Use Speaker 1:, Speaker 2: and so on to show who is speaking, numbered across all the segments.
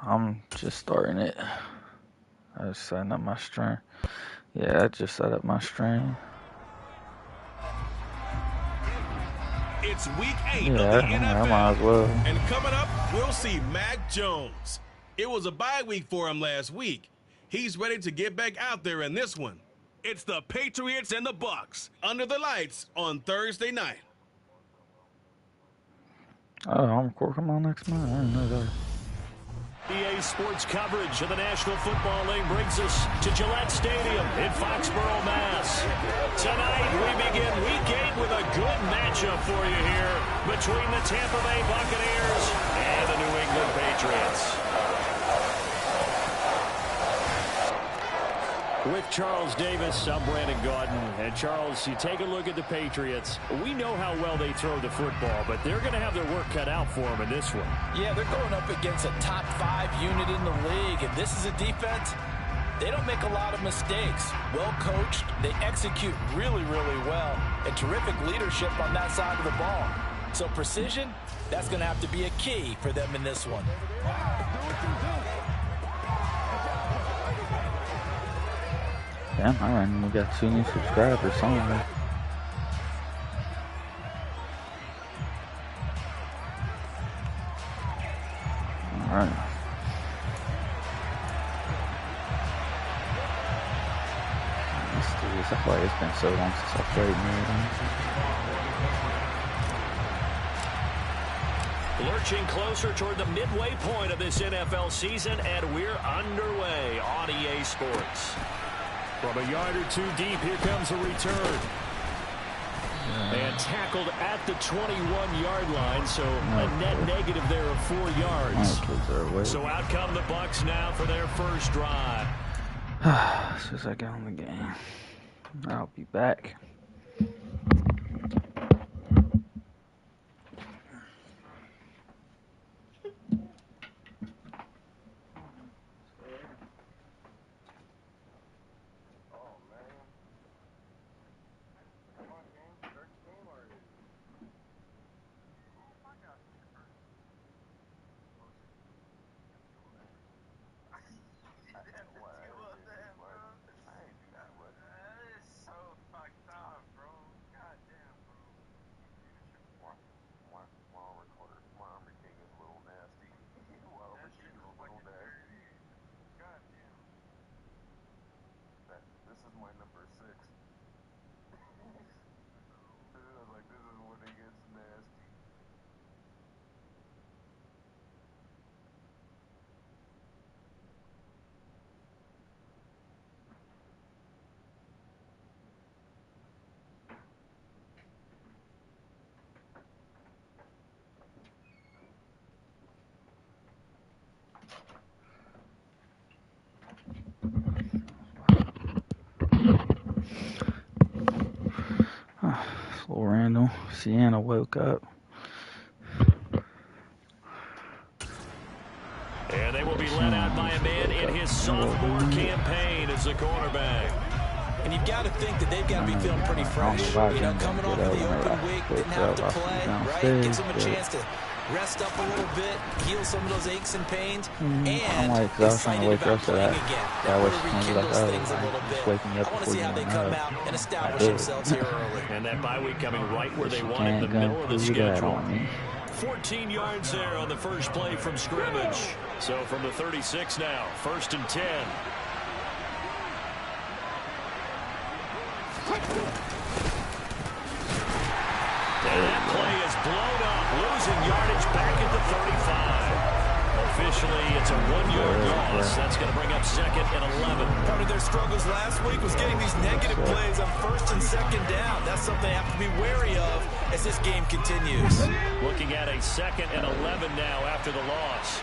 Speaker 1: I'm just starting it. I was setting up my stream. Yeah, I just set up my stream.
Speaker 2: It's week 8
Speaker 1: yeah,
Speaker 2: of the NFL.
Speaker 1: I might as well.
Speaker 2: And coming up, we'll see Mac Jones. It was a bye week for him last week. He's ready to get back out there in this one. It's the Patriots and the Bucs under the lights on Thursday night.
Speaker 1: Oh, I'm recording my next month. I didn't know that.
Speaker 3: EA Sports coverage of the National Football League brings us to Gillette Stadium in Foxborough, Mass. Tonight, we begin Week 8 with a good matchup for you here between the Tampa Bay Buccaneers and the New England Patriots. With Charles Davis, I'm Brandon Gaudin. And Charles, you take a look at the Patriots. We know how well they throw the football, but they're going to have their work cut out for them in this one.
Speaker 4: Yeah, they're going up against a top 5 unit in the league, and this is a defense. They don't make a lot of mistakes. Well coached, they execute really, really well, and terrific leadership on that side of the ball. So precision, that's going to have to be a key for them in this one.
Speaker 1: Damn, I randomly got 2 new subscribers somewhere. Alright. Let's do this. I feel like it's been so long since I played Madden.
Speaker 3: Lurching closer toward the midway point of this NFL season, and we're underway on EA Sports. From a yard or 2 deep, here comes a return. And tackled at the 21-yard line, so a net negative there of 4 yards. So out come the Bucs now for their first drive.
Speaker 1: As soon as I get on the game, I'll be back. Little Randall, Sienna woke up.
Speaker 3: And they will be led out by a man in his sophomore campaign as a cornerback.
Speaker 4: And you've got to think that they've got to be feeling pretty fresh. You know, coming off of the open week, didn't have to play, right? Gives them a chance to rest up a little bit, heal some of those aches and pains, and excited about playing again. That would rekindle things a little bit. I want to see how they come out and establish themselves here early.
Speaker 3: And that bye week coming right where they want in the middle of the schedule. 14 yards there on the first play from scrimmage. So from the 36 now, 1st and 10. And that play is blown up, losing yardage back at the 35. Officially, it's a 1-yard loss. That's going to bring up 2nd and 11.
Speaker 4: Part of their struggles last week was getting these negative plays on 1st and 2nd down. That's something they have to be wary of as this game continues.
Speaker 3: Looking at a 2nd and 11 now after the loss.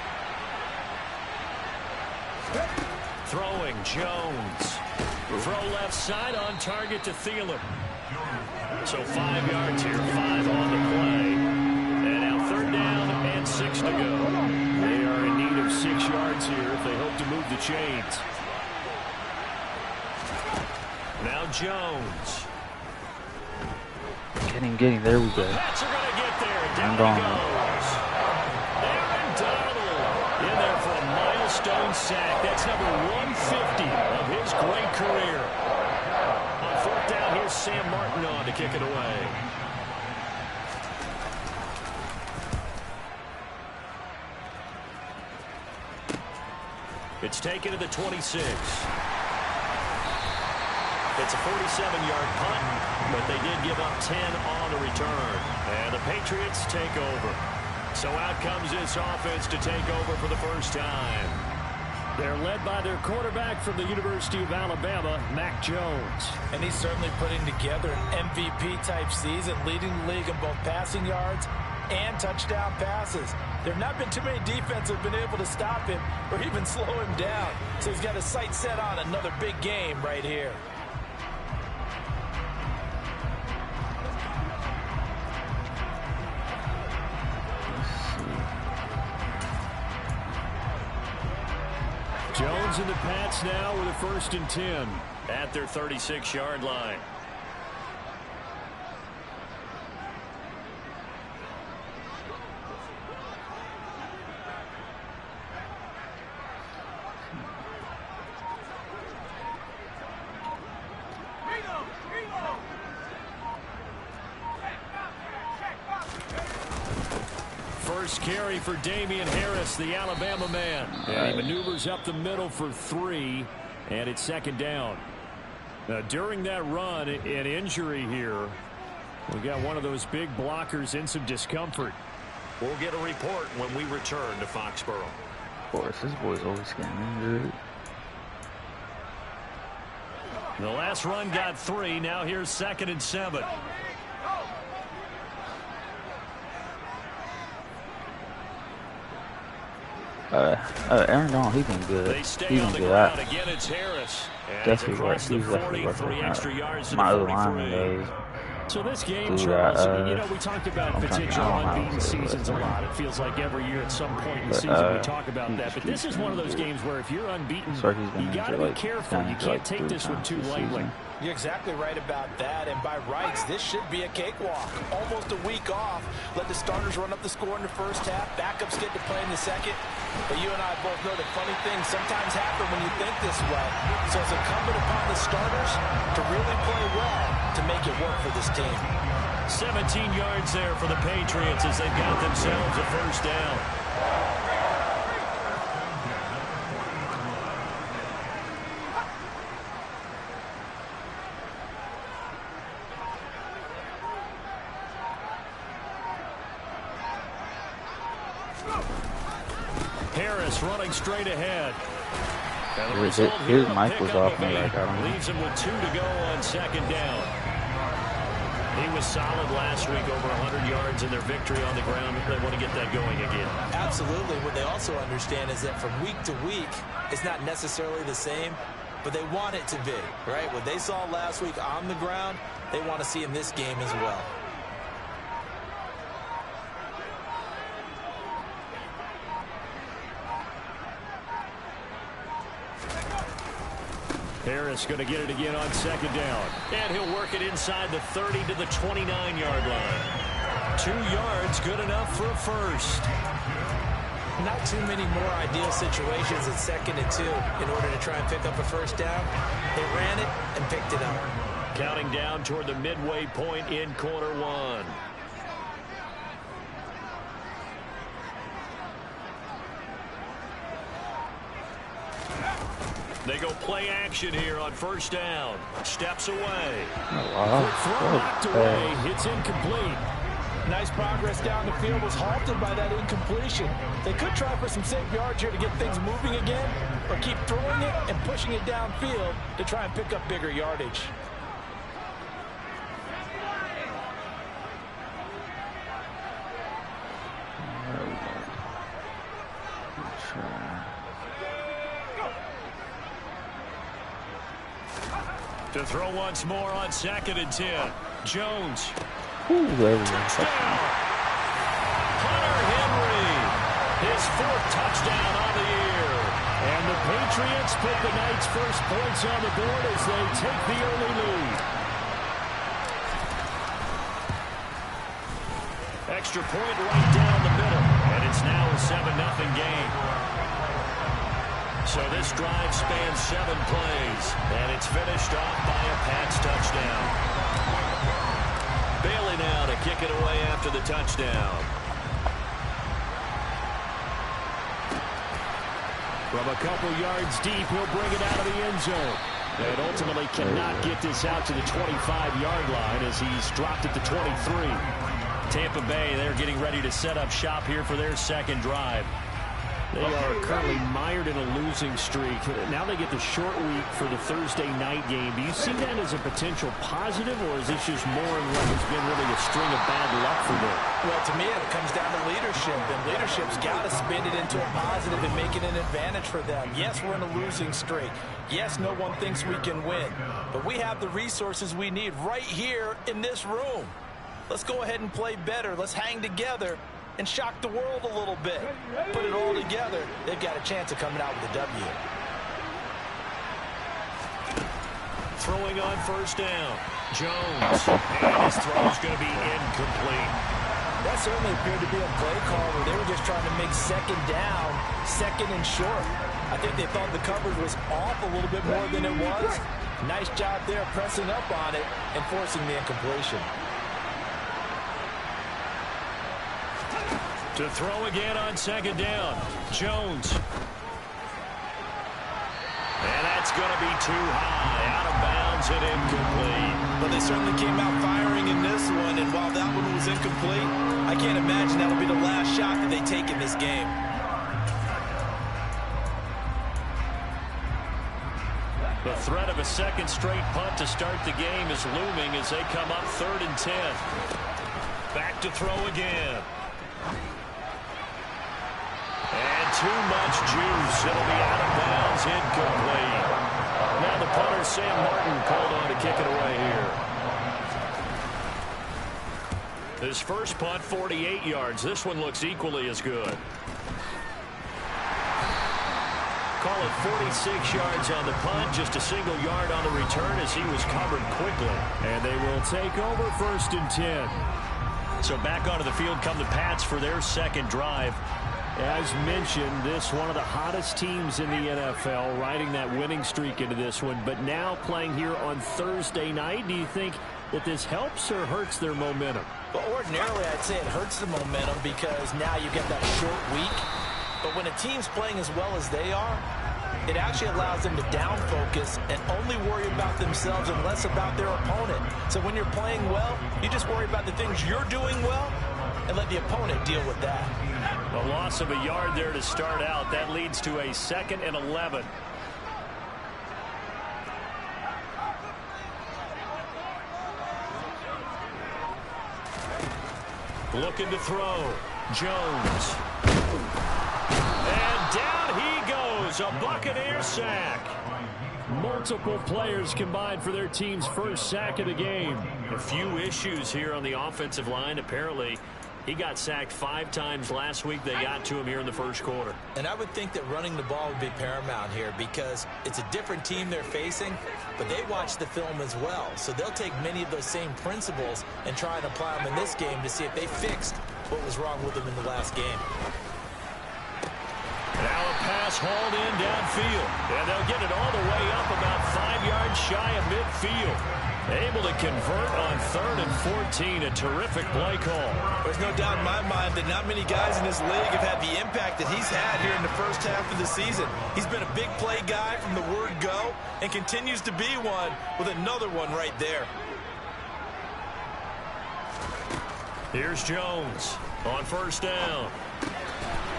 Speaker 3: Throwing Jones. Throw left side on target to Thielen. So 5 yards here, 5 on the play. And now 3rd down and 6 to go. They are in need of 6 yards here if they hope to move the chains. Now Jones.
Speaker 1: Getting, there we go.
Speaker 3: Pats are going to get there. Down he goes. It's taken to the 26. It's a 47-yard punt, but they did give up 10 on the return. And the Patriots take over. So out comes this offense to take over for the first time. They're led by their quarterback from the University of Alabama, Mac Jones.
Speaker 4: And he's certainly putting together an MVP-type season, leading the league in both passing yards and touchdown passes. There have not been too many defenses that have been able to stop him or even slow him down. So he's got his sights set on another big game right here.
Speaker 3: Jones and the Pats now with a 1st and 10 at their 36-yard line. First carry for Damian Harris, the Alabama man. And he maneuvers up the middle for 3, and it's 2nd down. Now, during that run, an injury here. We got one of those big blockers in some discomfort. We'll get a report when we return to Foxborough.
Speaker 1: Of course, this boy's always getting injured.
Speaker 3: The last run got 3. Now here's 2nd and 7.
Speaker 1: Aaron Donald, he's been good.
Speaker 3: They stay on the ground. Again, it's Harris.
Speaker 1: Definitely across the 40, 3 extra yards to the 43.
Speaker 3: So this game, Charles, you know, we talked about potential unbeaten seasons a lot. It feels like every year at some point in the season we talk about that. But this is one of those games where if you're unbeaten, you got to be careful. You can't take this one too lightly.
Speaker 4: You're exactly right about that, and by rights, this should be a cakewalk. Almost a week off. Let the starters run up the score in the first half. Backups get to play in the second. But you and I both know that funny things sometimes happen when you think this way. So it's incumbent upon the starters to really play well to make it work for this team.
Speaker 3: 17 yards there for the Patriots as they've got themselves a 1st down. Harris running straight ahead.
Speaker 1: His mic was off me.
Speaker 3: Leaves him with 2 to go on 2nd down. He was solid last week, over 100 yards in their victory on the ground. They want to get that going again.
Speaker 4: Absolutely. What they also understand is that from week to week, it's not necessarily the same, but they want it to be, right? What they saw last week on the ground, they want to see in this game as well.
Speaker 3: Harris going to get it again on 2nd down. And he'll work it inside the 30 to the 29-yard line. 2 yards, good enough for a 1st.
Speaker 4: Not too many more ideal situations at 2nd and 2 in order to try and pick up a 1st down. They ran it and picked it up.
Speaker 3: Counting down toward the midway point in quarter 1. They go play action here on 1st down. Steps away. Throw knocked away. It's incomplete.
Speaker 4: Nice progress down the field was halted by that incompletion. They could try for some safe yards here to get things moving again, or keep throwing it and pushing it downfield to try and pick up bigger yardage.
Speaker 3: To throw once more on 2nd and 10. Jones.
Speaker 1: Touchdown.
Speaker 3: Hunter Henry. His 4th touchdown on the year. And the Patriots put the night's first points on the board as they take the early lead. Extra point right down the middle. And it's now a 7-0 game. So this drive spans 7 plays, and it's finished off by a Pats touchdown. Bailey now to kick it away after the touchdown. From a couple yards deep, he'll bring it out of the end zone. And ultimately cannot get this out to the 25-yard line as he's dropped it to 23. Tampa Bay, they're getting ready to set up shop here for their second drive. They are currently mired in a losing streak. Now they get the short week for the Thursday night game. Do you see that as a potential positive, or is this just more of what has been really a string of bad luck for them?
Speaker 4: Well, to me, it comes down to leadership, and leadership's got to spin it into a positive and make it an advantage for them. Yes, we're in a losing streak. Yes, no one thinks we can win, but we have the resources we need right here in this room. Let's go ahead and play better. Let's hang together and shock the world a little bit. Put it all together, they've got a chance of coming out with a W.
Speaker 3: Throwing on first down. Jones. And his throw is going to be incomplete.
Speaker 4: That certainly appeared to be a play call where they were just trying to make second down, second and short. I think they thought the coverage was off a little bit more than it was. Nice job there pressing up on it and forcing the incompletion.
Speaker 3: To throw again on second down. Jones. And that's going to be too high. Out of bounds and incomplete.
Speaker 4: But they certainly came out firing in this one, and while that one was incomplete, I can't imagine that'll be the last shot that they take in this game.
Speaker 3: The threat of a second straight punt to start the game is looming as they come up 3rd and 10. Back to throw again. And too much juice. It'll be out of bounds, incomplete. Now the punter, Sam Martin, called on to kick it away here. His first punt, 48 yards. This one looks equally as good. Call it 46 yards on the punt, just a single yard on the return as he was covered quickly. And they will take over 1st and 10. So back onto the field come the Pats for their second drive. As mentioned, this one of the hottest teams in the NFL, riding that winning streak into this one, but now playing here on Thursday night. Do you think that this helps or hurts their momentum?
Speaker 4: Well, ordinarily, I'd say it hurts the momentum because now you get that short week. But when a team's playing as well as they are, it actually allows them to down focus and only worry about themselves and less about their opponent. So when you're playing well, you just worry about the things you're doing well and let the opponent deal with that.
Speaker 3: A loss of a yard there to start out. That leads to a 2nd and 11. Looking to throw. Jones. And down he goes. A Buccaneer sack. Multiple players combined for their team's first sack of the game. A few issues here on the offensive line. Apparently, he got sacked 5 times last week. They got to him here in the first quarter.
Speaker 4: And I would think that running the ball would be paramount here because it's a different team they're facing, but they watch the film as well. So they'll take many of those same principles and try and apply them in this game to see if they fixed what was wrong with them in the last game.
Speaker 3: Now a pass hauled in downfield. And they'll get it all the way up about 5 yards shy of midfield. Able to convert on 3rd and 14. A terrific play call.
Speaker 4: There's no doubt in my mind that not many guys in this league have had the impact that he's had here in the first half of the season. He's been a big play guy from the word go and continues to be one with another one right there.
Speaker 3: Here's Jones on first down.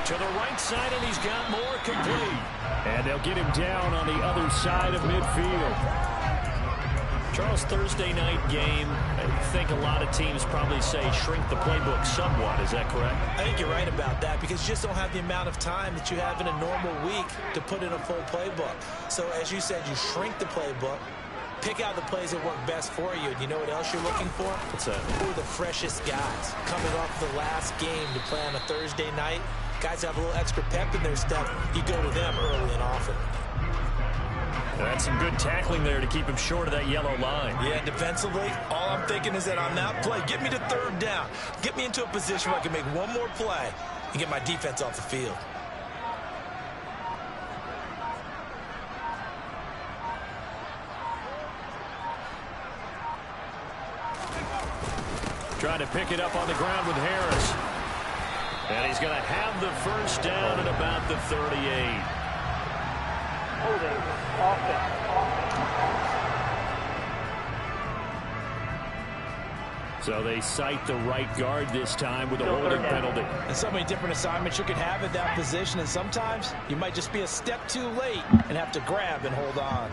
Speaker 3: To the right side, and he's got more complete. And they'll get him down on the other side of midfield. Charles, Thursday night game, I think a lot of teams probably say shrink the playbook somewhat. Is that correct?
Speaker 4: I think you're right about that because you just don't have the amount of time that you have in a normal week to put in a full playbook. So as you said, you shrink the playbook, pick out the plays that work best for you. And you know what else you're looking for?
Speaker 3: What's that?
Speaker 4: Who are the freshest guys coming off the last game to play on a Thursday night? Guys have a little extra pep in their step. You go to them early and often.
Speaker 3: That's some good tackling there to keep him short of that yellow line.
Speaker 4: Yeah, defensively, all I'm thinking is that on that play, get me to 3rd down. Get me into a position where I can make one more play and get my defense off the field.
Speaker 3: Trying to pick it up on the ground with Harris. And he's going to have the first down at about the 38. So they cite the right guard this time with a holding penalty.
Speaker 4: And so many different assignments you can have at that position, and sometimes you might just be a step too late and have to grab and hold on.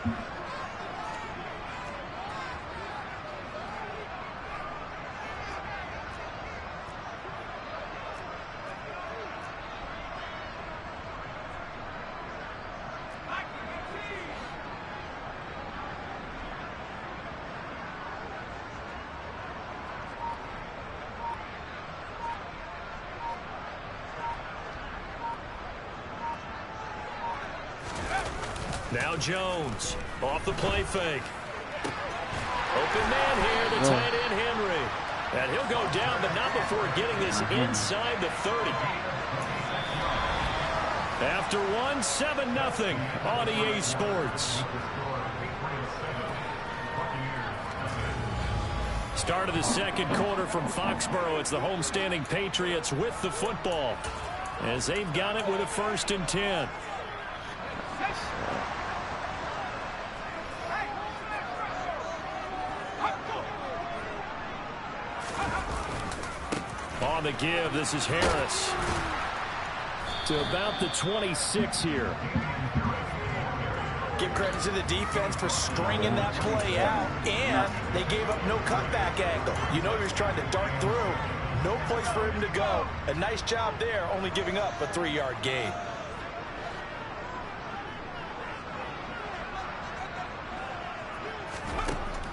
Speaker 3: Now Jones, off the play fake. Open man here, the tight end Henry. And he'll go down, but not before getting this inside the 30. After one, 7-0 on EA Sports. Start of the second quarter from Foxborough. It's the homestanding Patriots with the football, as they've got it with a 1st and 10. On the give, this is Harris. To about the 26 here.
Speaker 4: Give credit to the defense for stringing that play out, and they gave up no cutback angle. You know he was trying to dart through. No place for him to go. A nice job there, only giving up a 3-yard gain.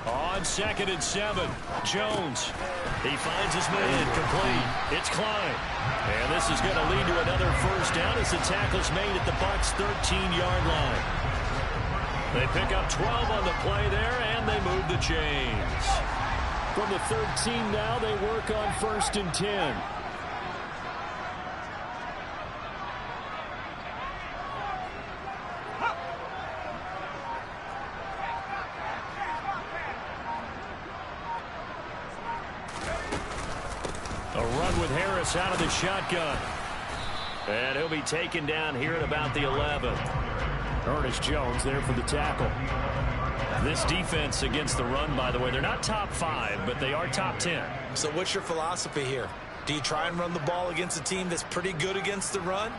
Speaker 3: On 2nd and 7, Jones. He finds his man complete. It's Klein. And this is going to lead to another 1st down as the tackle's made at the Bucs' 13-yard line. They pick up 12 on the play there, and they move the chains. From the 13 now, they work on 1st and 10. A run with Harris out of the shotgun. And he'll be taken down here at about the 11. Ernest Jones there for the tackle. This defense against the run, by the way, they're not top 5, but they are top 10.
Speaker 4: So what's your philosophy here? Do you try and run the ball against a team that's pretty good against the run?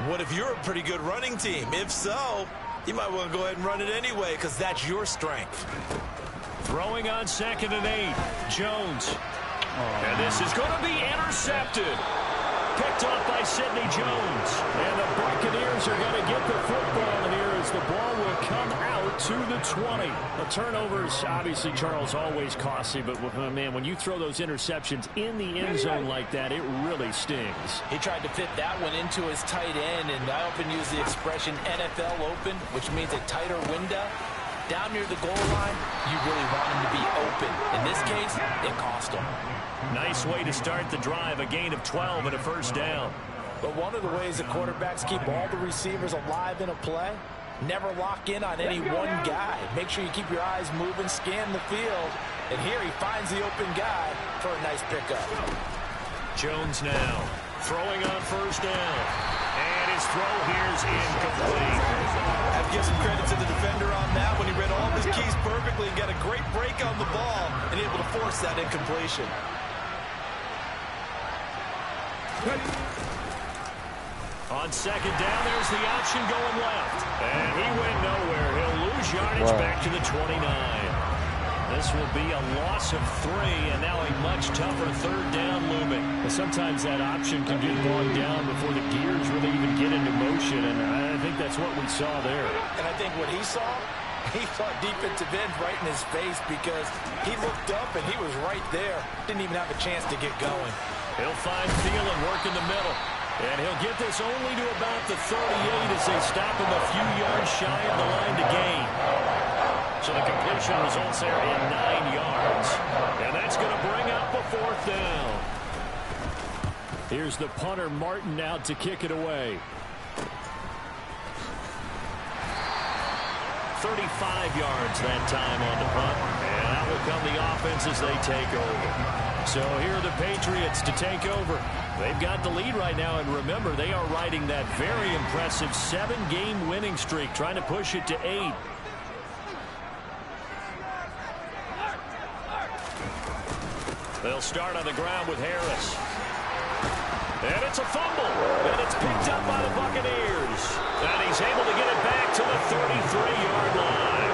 Speaker 4: What if you're a pretty good running team? If so, you might want to go ahead and run it anyway, because that's your strength.
Speaker 3: Throwing on 2nd and 8, Jones. And this is going to be intercepted. Picked off by Sidney Jones. And the Buccaneers are going to get the football here as the ball will come out to the 20. The turnovers, obviously, Charles, always costly. But, man, when you throw those interceptions in the end zone like that, it really stings.
Speaker 4: He tried to fit that one into his tight end, and I often use the expression NFL open, which means a tighter window. Down near the goal line, you really want him to be open. In this case, it cost him.
Speaker 3: Nice way to start the drive, a gain of 12 and a 1st down.
Speaker 4: But one of the ways that quarterbacks keep all the receivers alive in a play, never lock in on any one guy. Make sure you keep your eyes moving, scan the field, and here he finds the open guy for a nice pickup.
Speaker 3: Jones now throwing on 1st down. And his throw here's incomplete.
Speaker 4: I have to give some credit to the defender on that when he read all of his keys perfectly and got a great break on the ball and able to force that incompletion.
Speaker 3: On 2nd down, there's the option going left. And he went nowhere. He'll lose yardage back to the 29. This will be a loss of 3, and now a much tougher 3rd down looming. Sometimes that option can get bogged down before the gears really even get into motion, and I think that's what we saw there.
Speaker 4: And I think what he saw defensive end right in his face because he looked up and he was right there. Didn't even have a chance to get going.
Speaker 3: He'll find Thielen work in the middle. And he'll get this only to about the 38 as they stop him a few yards shy of the line to gain. So the completion results there in 9 yards. And that's going to bring up a 4th down. Here's the punter, Martin, out to kick it away. 35 yards that time on the punt. And out will come the offense as they take over. So here are the Patriots to take over. They've got the lead right now, and remember, they are riding that very impressive 7-game winning streak, trying to push it to 8. They'll start on the ground with Harris. And it's a fumble. And it's picked up by the Buccaneers. And he's able to get it back to the 33-yard line.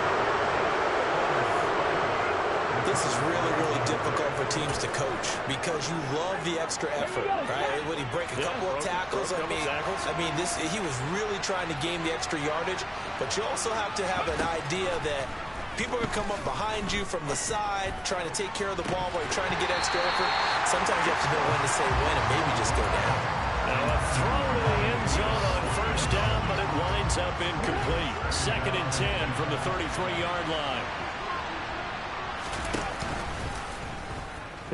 Speaker 4: This is really, really difficult for teams to coach because you love the extra effort, right? When he break a couple of tackles, I mean, he was really trying to gain the extra yardage, but you also have to have an idea that people are going to come up behind you from the side, trying to take care of the ball while you're trying to get extra effort. Sometimes you have to know when to say when and maybe just go down.
Speaker 3: Now a throw to the end zone on first down, but it winds up incomplete. 2nd and 10 from the 33-yard line.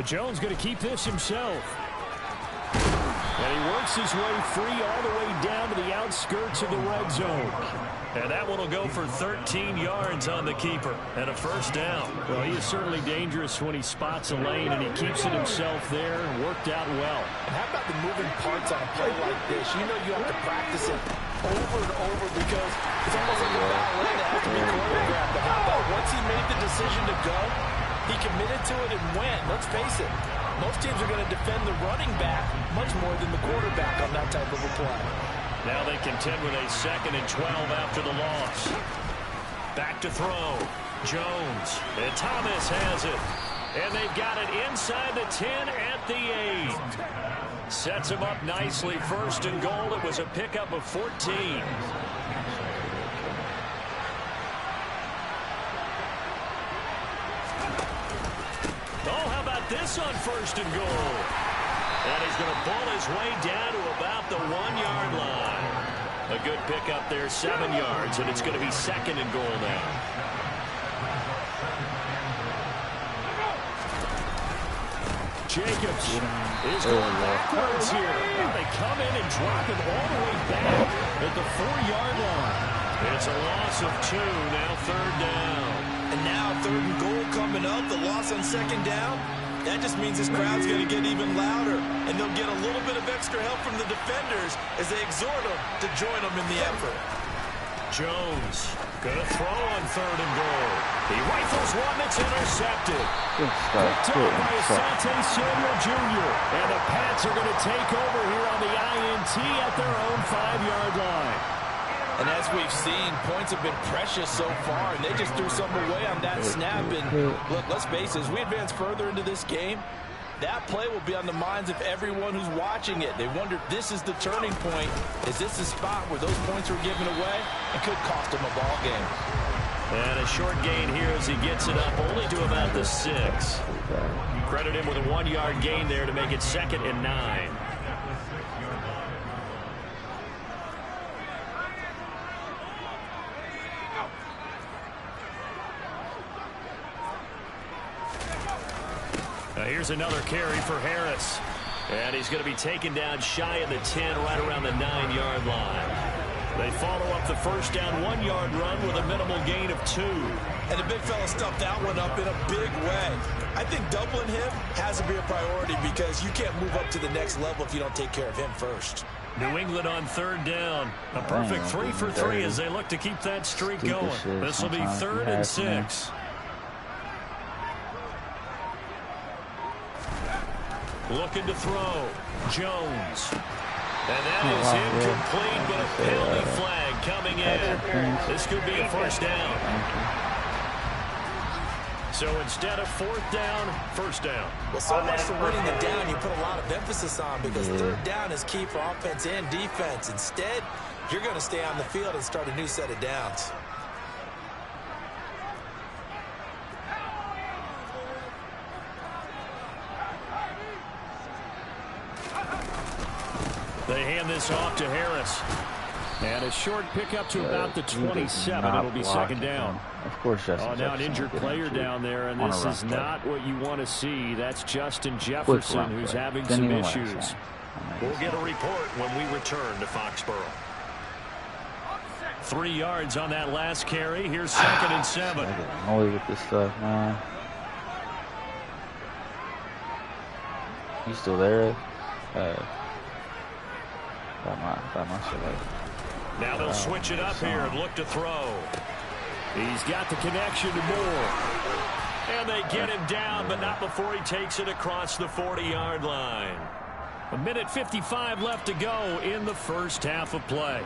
Speaker 3: Jones going to keep this himself. And he works his way free all the way down to the outskirts of the red zone. And that one will go for 13 yards on the keeper and a first down. Well, he is certainly dangerous when he spots a lane, and he keeps it himself there and worked out well.
Speaker 5: And how about the moving parts on a play like this? You know you have to practice it over and over because it's almost like a ballet that has to be choreographed. But how about once he made the decision to go, he committed to it and went. Let's face it, most teams are going to defend the running back much more than the quarterback on that type of a play.
Speaker 3: Now they contend with a 2nd and 12 after the loss. Back to throw. Jones. And Thomas has it. And they've got it inside the 10 at the 8. Sets him up nicely. 1st and goal. It was a pickup of 14. Oh, how about this on 1st and goal? And he's going to pull his way down to about the 1-yard line. A good pickup there, 7 yards, and it's going to be 2nd and goal now. Jacobs is going backwards here. And they come in and drop him all the way back at the 4-yard line. It's a loss of 2, now 3rd down.
Speaker 4: And now 3rd and goal coming up, the loss on 2nd down. That just means this crowd's going to get even louder, and they'll get a little bit of extra help from the defenders as they exhort them to join them in the effort.
Speaker 3: Jones going to throw on 3rd and goal. He rifles one that's intercepted. Picked up by Asante Samuel Jr. And the Pats are going to take over here on the INT at their own 5-yard line.
Speaker 5: And as we've seen, points have been precious so far, and they just threw something away on that snap. And look, let's face it, as we advance further into this game, that play will be on the minds of everyone who's watching it. They wonder, this is the turning point. Is this the spot where those points were given away? It could cost them a ball game.
Speaker 3: And a short gain here as he gets it up only to about the 6. Credit him with a 1-yard gain there to make it 2nd and 9. Here's another carry for Harris. And he's going to be taken down shy of the 10, right around the 9-yard line. They follow up the first down 1-yard run with a minimal gain of 2.
Speaker 4: And the big fella stuffed that one up in a big way. I think doubling him has to be a priority because you can't move up to the next level if you don't take care of him first.
Speaker 3: New England on 3rd down. A perfect 3 for 3 as they look to keep that streak going. This will be 3rd and 6. Looking to throw. Jones. And that is incomplete, but a penalty flag coming in. This could be a first down. So instead of 4th down, 1st down.
Speaker 4: Well, so much for winning the down, you put a lot of emphasis on because 3rd down is key for offense and defense. Instead, you're going to stay on the field and start a new set of downs.
Speaker 3: They hand this off to Harris. And a short pickup to about the 27. It'll be 2nd down.
Speaker 1: Of course, that's
Speaker 3: now an injured player down there, and this is not what you want to see. That's Justin Jefferson, who's having some issues. We'll get a report when we return to Foxborough. 3 yards on that last carry. Here's 2nd and 7.
Speaker 1: I get annoyed with this stuff, man. You still there? Got my shit right.
Speaker 3: Now they'll switch it up here and look to throw. He's got the connection to Moore. And they get him down, but not before he takes it across the 40-yard line. 1:55 left to go in the first half of play.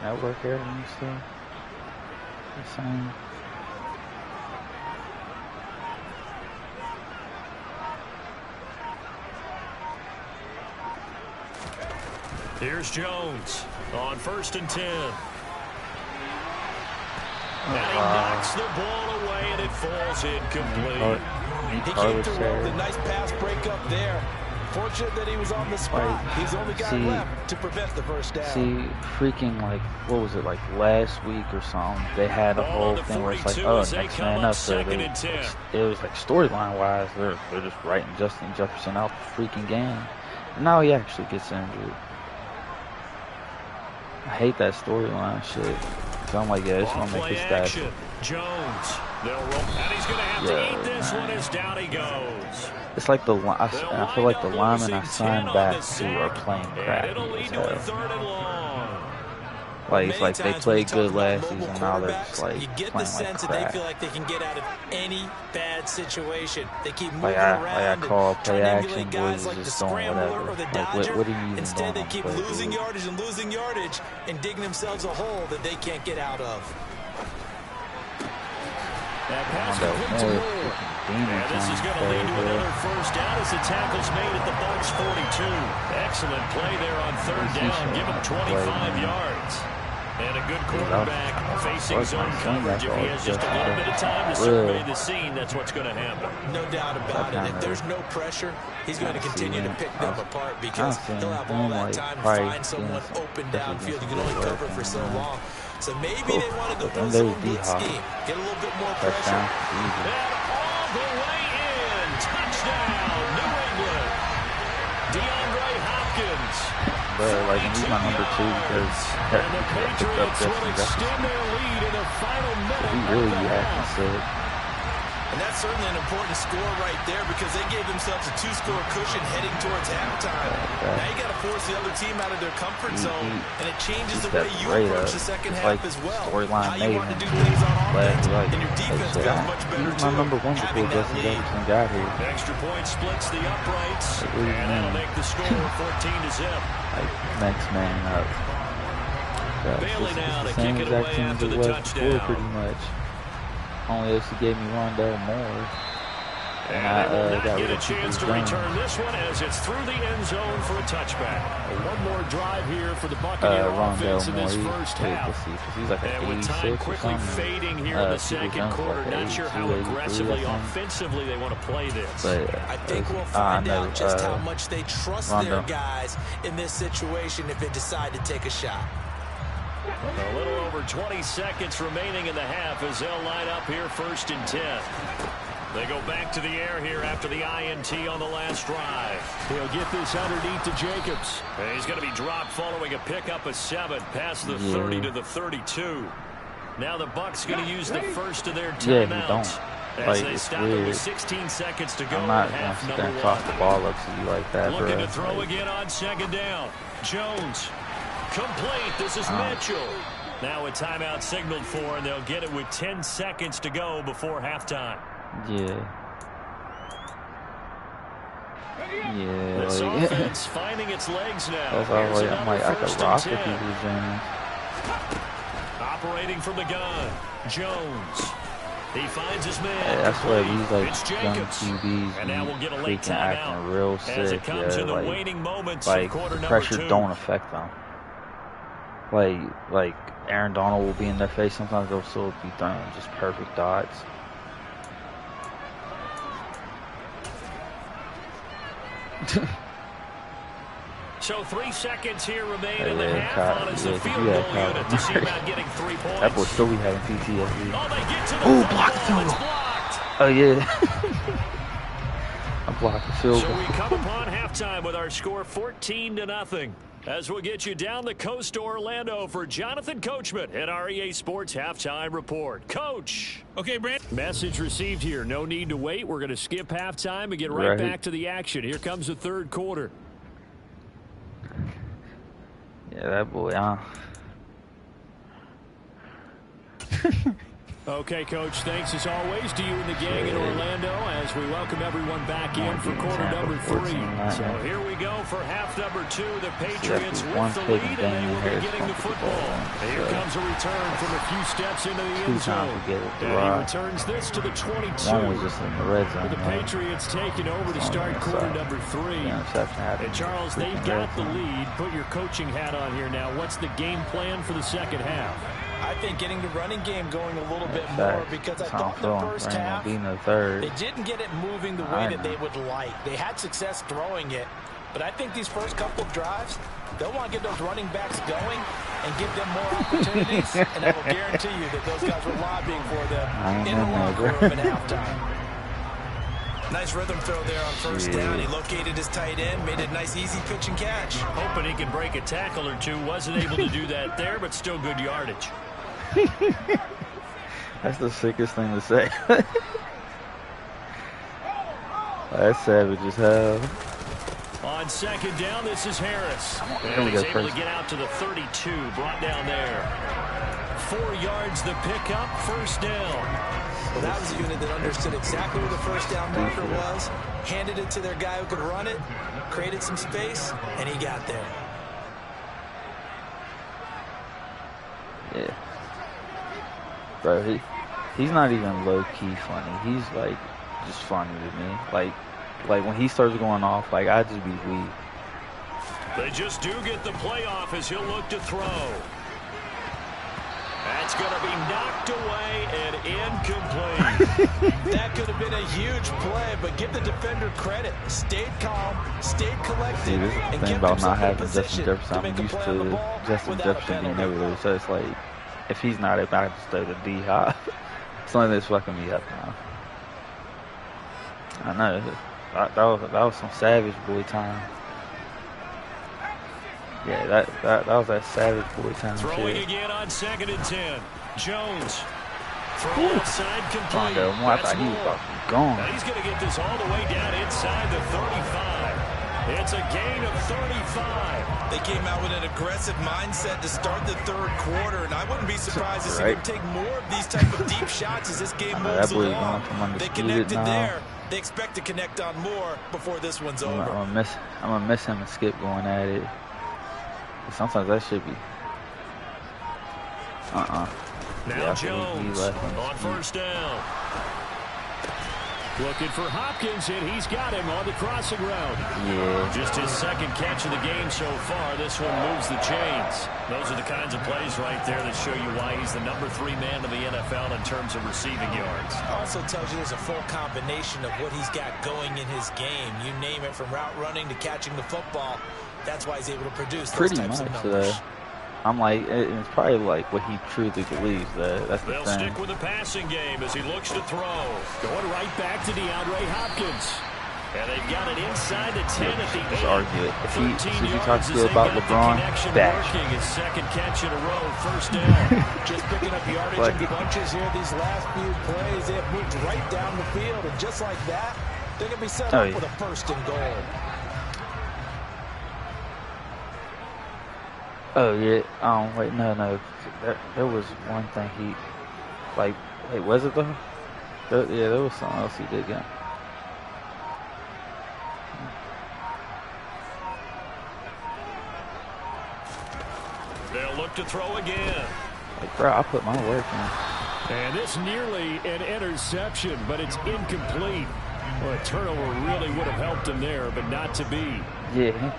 Speaker 1: Network everything still the same.
Speaker 3: Here's Jones on 1st and 10. And he knocks the ball away, and it falls incomplete.
Speaker 5: He came through with a nice pass break up there. Fortunate that he was on the spot. He's only got left to prevent the first down.
Speaker 1: See, freaking, like, what was it, like last week or something? They had a whole thing where it's like, oh, next man up. So it was like storyline-wise, they're just writing Justin Jefferson out the freaking game. And now he actually gets injured. I hate that storyline shit. So I'm like, yeah, it's gonna make his stats.
Speaker 3: Jones, they'll roll, and he's gonna have to eat this one as down he goes.
Speaker 1: It's like I feel like the linemen I signed back to are playing crappy as hell. Like, it's like they played good last season, now they're just like
Speaker 4: you get
Speaker 1: playing
Speaker 4: the sense
Speaker 1: like
Speaker 4: that they
Speaker 1: crap.
Speaker 4: feel like they can get out of any bad situation. They keep moving
Speaker 1: Like I
Speaker 4: around
Speaker 1: call
Speaker 4: and
Speaker 1: play
Speaker 4: trying to
Speaker 1: action,
Speaker 4: emulate guys
Speaker 1: boys
Speaker 4: like the
Speaker 1: just doing
Speaker 4: scrambler
Speaker 1: whatever.
Speaker 4: or the
Speaker 1: Like,
Speaker 4: dodger.
Speaker 1: what are you even
Speaker 4: Instead, they
Speaker 1: doing
Speaker 4: keep
Speaker 1: on play,
Speaker 4: losing
Speaker 1: dude?
Speaker 4: yardage and losing yardage and digging themselves a hole that they can't get out of.
Speaker 3: That pass complete to Moore. And this is going to lead to another first down as the tackle's made at the Bucs 42. Excellent play there on 3rd down. Give him 25 yards. And a good quarterback facing zone coverage. If he has just a little bit of time to survey the scene, that's what's going to happen.
Speaker 4: No doubt about it. If there's no pressure, he's going to continue to pick them apart because he'll have all that time to find someone open downfield. You can only cover for so long. So maybe they want to go through some blitz scheme, get a little bit more pressure.
Speaker 3: And all the way in. Touchdown, New England. DeAndre Hopkins.
Speaker 1: But like, he's my number 2 because
Speaker 3: And the Patriots will extend their lead in the final minute.
Speaker 1: he really acting sick.
Speaker 4: And that's certainly an important score right there because they gave themselves a 2-score cushion heading towards halftime. Now you got to force the other team out of their comfort zone, and it changes the way you approach the second half as well. How you want to do things on offense, and your defense feels much better too.
Speaker 1: My number 1 before Justin Jefferson got here.
Speaker 3: Extra point splits the uprights, and that'll make the score 14-0.
Speaker 1: Like, next man up.
Speaker 3: Bailey now to
Speaker 1: same
Speaker 3: kick it
Speaker 1: exact
Speaker 3: away
Speaker 1: team as
Speaker 3: after
Speaker 1: it
Speaker 3: the
Speaker 1: was
Speaker 3: touchdown.
Speaker 1: before, pretty much. Only else he gave me Rondell Moore.
Speaker 3: And
Speaker 1: I
Speaker 3: they will not
Speaker 1: got
Speaker 3: get
Speaker 1: rid
Speaker 3: a
Speaker 1: of
Speaker 3: chance to
Speaker 1: Jones.
Speaker 3: return this one as it's through the end zone for a touchback. One more drive here for the Buccaneer offense in this first half.
Speaker 1: He's like
Speaker 3: And with time quickly fading here in the second quarter, not sure how aggressively, offensively they want to play this.
Speaker 1: But
Speaker 4: I think we'll find out just how much they trust their guys in this situation if they decide to take a shot.
Speaker 3: A little over 20 seconds remaining in the half as they'll line up here 1st and 10. They go back to the air here after the INT on the last drive. He'll get this underneath to Jacobs. And he's going to be dropped following a pickup of 7 past the 30 to the 32. Now the Bucs going to use the first of their timeouts. As they stop it with 16 seconds to go in half number 1.
Speaker 1: Toss the ball up to you like that,
Speaker 3: Looking to throw again on 2nd down. Jones. Complete. This is Mitchell. Now a timeout signaled for, and they'll get it with 10 seconds to go before halftime.
Speaker 1: Yeah.
Speaker 3: This offense finding its legs now.
Speaker 1: That's all right. I'm like, I could rock with these James.
Speaker 3: Operating from the gun, Jones. He finds his man.
Speaker 1: Hey, that's why these like
Speaker 3: it's
Speaker 1: young
Speaker 3: Jacobs.
Speaker 1: QBs
Speaker 3: And now we'll get a late
Speaker 1: freaking acting
Speaker 3: timeout
Speaker 1: real
Speaker 3: as
Speaker 1: sick.
Speaker 3: it comes in the
Speaker 1: like,
Speaker 3: waning moments
Speaker 1: like
Speaker 3: of quarter
Speaker 1: the
Speaker 3: number
Speaker 1: pressure
Speaker 3: 2.
Speaker 1: don't affect them. Like Aaron Donald will be in their face. Sometimes they'll still be throwing just perfect dots.
Speaker 3: So 3 seconds here remain in the half on his field goal unit to see about getting 3 points.
Speaker 1: That boy still be having PTSD.
Speaker 3: Oh, they get to the
Speaker 1: block the field goal. Oh, yeah. I blocked the field goal.
Speaker 3: So we come upon halftime with our score 14-0. As we'll get you down the coast to Orlando for Jonathan Coachman at our EA Sports Halftime Report. Coach.
Speaker 2: Okay, Brand.
Speaker 3: Message received here. No need to wait. We're going to skip halftime and get right back to the action. Here comes the third quarter.
Speaker 1: Yeah, that boy, huh?
Speaker 3: Okay, Coach, thanks as always to you and the gang in Orlando as we welcome everyone back in for quarter number 3. So here we go for half number 2. The Patriots with the lead, and they will be getting the football. Here comes a return from a few steps into the end zone. And he returns this to the 22.
Speaker 1: One was just in the red zone.
Speaker 3: The Patriots taking over to start quarter number 3. And Charles, they've got the lead. Put your coaching hat on here now. What's the game plan for the second half?
Speaker 4: I think getting the running game going a little bit more, because I thought in the first half they didn't get it moving the way that they would like. They had success throwing it, but I think these first couple of drives, they'll want to get those running backs going and give them more opportunities, and I will guarantee you that those guys were lobbying for them in the locker room at halftime. Nice rhythm throw there on first down. He located his tight end, made a nice easy pitch and catch.
Speaker 3: Hoping he could break a tackle or two. Wasn't able to do that there, but still good yardage.
Speaker 1: That's the sickest thing to say. That's savage as hell.
Speaker 3: On second down, this is Harris. And he's able to get out to the 32, brought down there. 4 yards the pickup, first down.
Speaker 4: Well, that was a unit that understood exactly where the first down marker was, handed it to their guy who could run it, created some space, and he got there.
Speaker 1: Yeah. Bro, he's not even low-key funny. He's, like, just funny to me. Like when he starts going off, like, I just be weak.
Speaker 3: They just do get the play off as he'll look to throw. That's going to be knocked away and incomplete.
Speaker 4: That could have been a huge play, but give the defender credit. Stayed calm, stayed collected, and
Speaker 1: thing about not having Justin Jefferson, I'm used to Justin Jefferson being everywhere. So it's like, if he's not able to just throw the D-hop, it's only that's fucking me up now. I know. That was some savage boy time. Yeah, that was that savage boy time.
Speaker 3: Throwing again on 2nd and 10. Jones. Throw outside complete.
Speaker 1: I thought he was about to be gone.
Speaker 3: Now he's going to get this all the way down inside the 35. It's a gain of 35.
Speaker 4: They came out with an aggressive mindset to start the third quarter, and I wouldn't be surprised to see them take more of these type of deep shots as this game moves along. They connected there. They expect to connect on more before this one's over.
Speaker 1: I'm gonna miss him and Skip going at it. Sometimes that should be.
Speaker 3: Now Jones on first down. Looking for Hopkins, and he's got him on the crossing route.
Speaker 1: Yeah.
Speaker 3: Just his second catch of the game so far. This one moves the chains. Those are the kinds of plays right there that show you why he's the number 3 man in the NFL in terms of receiving yards.
Speaker 4: Also tells you there's a full combination of what he's got going in his game. You name it, from route running to catching the football. That's why he's able to produce those types of numbers.
Speaker 1: I'm like, it's probably like what he truly believes. That's the
Speaker 3: They'll
Speaker 1: thing.
Speaker 3: stick with the passing game as he looks to throw. Going right back to DeAndre Hopkins. And they've got it inside the 10 at the 8.
Speaker 1: Just argue it. If he talks good about LeBron, bash.
Speaker 3: His second catch in a row, first down.
Speaker 4: Just picking up yardage in bunches here. These last few plays, they have moved right down the field. And just like that, they're going to be set up with a first and goal.
Speaker 1: Oh, yeah. Wait, no. There was one thing he, like, wait, was it though? Yeah, there was something else he did again.
Speaker 3: They'll look to throw again.
Speaker 1: Like, bro, I put my work in.
Speaker 3: And this nearly an interception, but it's incomplete. Well, a turnover really would have helped him there, but not to be.
Speaker 1: Yeah.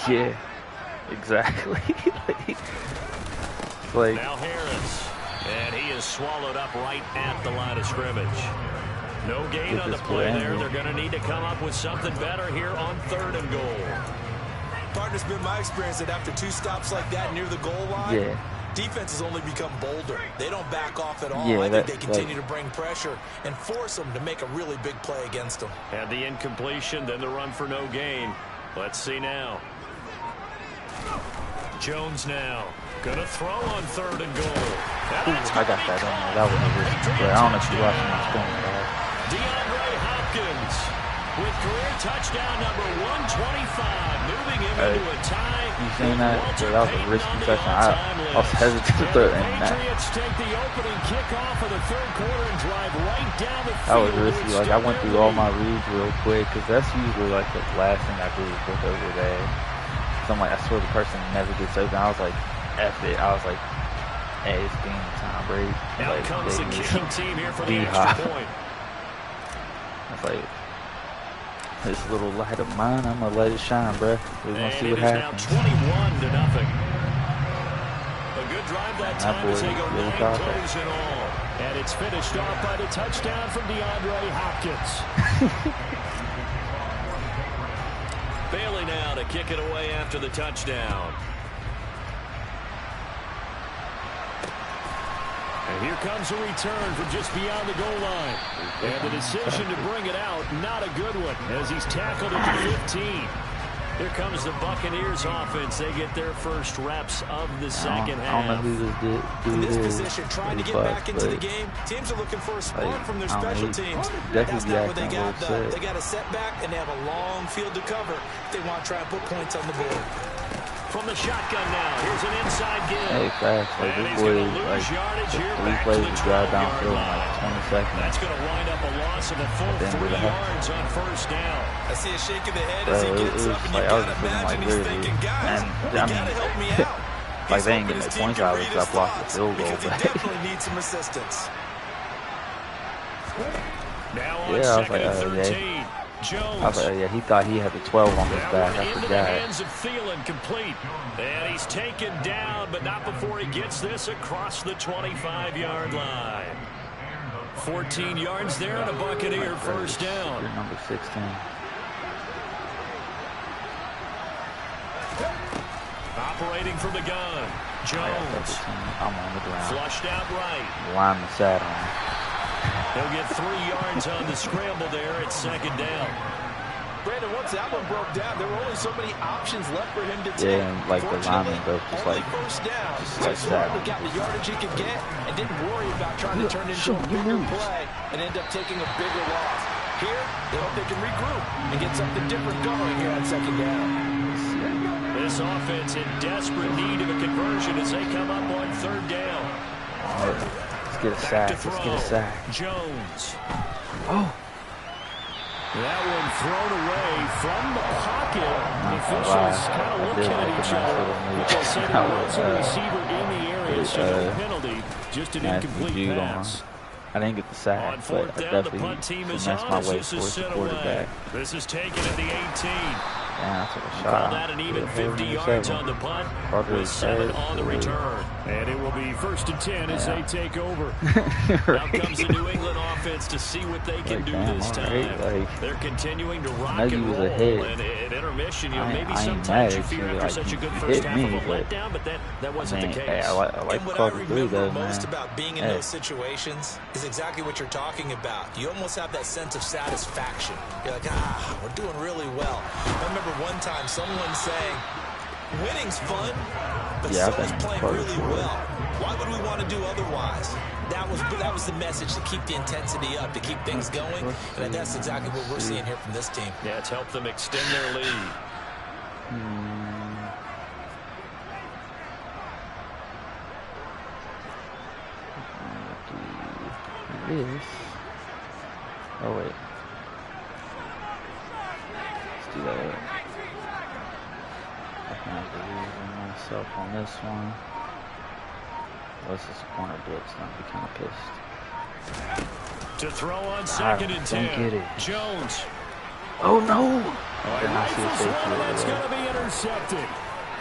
Speaker 1: Yeah, exactly.
Speaker 3: Now Harris, and he is swallowed up right at the line of scrimmage. No gain on the play there. They're going to need to come up with something better here on 3rd and goal.
Speaker 4: Partner, it's been my experience that after 2 stops like that near the goal line, defense has only become bolder. They don't back off at all. I think they continue to bring pressure and force them to make a really big play against them.
Speaker 3: Had the incompletion, then the run for no gain. Let's see now. Jones now. Going to throw on 3rd and goal.
Speaker 1: I got that on there. That was a risky play. I don't know if you watched my screen, bro.
Speaker 3: DeAndre Hopkins with career touchdown number 125, moving him into a tie.
Speaker 1: You seen that? So that was a risky touchdown. I was hesitant to throw it in that.
Speaker 3: Patriots take the opening kickoff of the 3rd quarter and drive right down the field.
Speaker 1: That was risky. Like, I went through all my reads real quick because that's usually like the last thing I do is look over there. So I'm like, I swear the person never gets open. I was like, F it. I was like, hey, it's game time, Brady.
Speaker 3: Now
Speaker 1: like,
Speaker 3: comes the kicking team here for the extra point.
Speaker 1: I was like, this little light of mine, I'm going to let it shine, bro. We're going to see what happens.
Speaker 3: Now 21-0. A good drive that time as they go 9 plays in all. And it's finished off by the touchdown from DeAndre Hopkins. Bailey now to kick it away after the touchdown. And here comes a return from just beyond the goal line. And the decision to bring it out, not a good one, as he's tackled at the 15. Here comes the Buccaneers offense. They get their first reps of the second half.
Speaker 1: I don't know who this dude
Speaker 4: in this position, trying to get back into the game. Teams are looking for a spark from their special teams. That's not what they got, though. They got a setback, and they have a long field to cover if they want to try and put points on the board.
Speaker 3: From the shotgun now, here's an inside give.
Speaker 1: Hey, fast. Like, this boy, like, 3 plays to drive downfield in like 20 seconds.
Speaker 3: That's going to wind up a loss of a full 3 yards on 1st down.
Speaker 4: I see a shake of the head as he gets up, and you got to imagine he's thinking, guys, you got to help me out.
Speaker 1: Like, they ain't getting the points out of it, I blocked the field goal.
Speaker 4: Because he definitely needs some assistance.
Speaker 3: Now on 2nd and 13. Jones.
Speaker 1: I was like, yeah, he thought he had the 12 on his back. I
Speaker 3: into
Speaker 1: forgot.
Speaker 3: the hands of Thielen, complete. And he's taken down, but not before he gets this across the 25-yard line. 14 yards there and a Buccaneer first down.
Speaker 1: You're number 16.
Speaker 3: Operating from the gun. Jones.
Speaker 1: I'm on the ground.
Speaker 3: Flushed out right.
Speaker 1: Line the sat on.
Speaker 3: He'll get 3 yards on the scramble there at 2nd down.
Speaker 4: Brandon, once that one broke down, there were only so many options left for him to take.
Speaker 1: Yeah, and like the lineman both just like
Speaker 4: first down.
Speaker 1: Just like that.
Speaker 4: He got the yardage he could get and didn't worry about trying to turn into a bigger play and end up taking a bigger loss. Here, they hope they can regroup and get something different going here on 2nd down.
Speaker 3: This offense in desperate need of a conversion as they come up on 3rd down.
Speaker 1: Let's get a sack. Let's get a sack.
Speaker 3: Jones.
Speaker 1: Oh.
Speaker 3: That one thrown away from the pocket. The officials kind of looking at each other. But they'll say there was a receiver in the area, so no penalty, just an incomplete pass.
Speaker 1: I didn't get the sack, but I definitely finessed my way towards the quarterback.
Speaker 3: This is taken at the 18.
Speaker 1: Yeah, I took a shot.
Speaker 3: Call that an even 50 yards on the punt with 7 on the return. And it will be 1st and 10 as they take over. Now comes the New England offense to see what they can do this time. They're continuing to rock and roll. And at intermission, you know, maybe sometimes you fear after such a good first half of a letdown, but that wasn't the case.
Speaker 1: Hey, I like
Speaker 4: what I remember most about being in those situations is exactly what you're talking about. You almost have that sense of satisfaction. You're like, we're doing really well. I remember one time someone saying, winning's fun, but someone's playing really well. Why would we want to do otherwise? That was the message, to keep the intensity up, to keep things going, and that's exactly what we're seeing here from this team.
Speaker 3: Yeah, it's helped them extend their lead.
Speaker 1: This. Oh wait. Let's do that. I can have to reason myself on this one. Unless this corner blitz, I'll be kind of pissed.
Speaker 3: To throw on 2nd and 10. Jones.
Speaker 1: Oh no!
Speaker 3: That's going to be intercepted.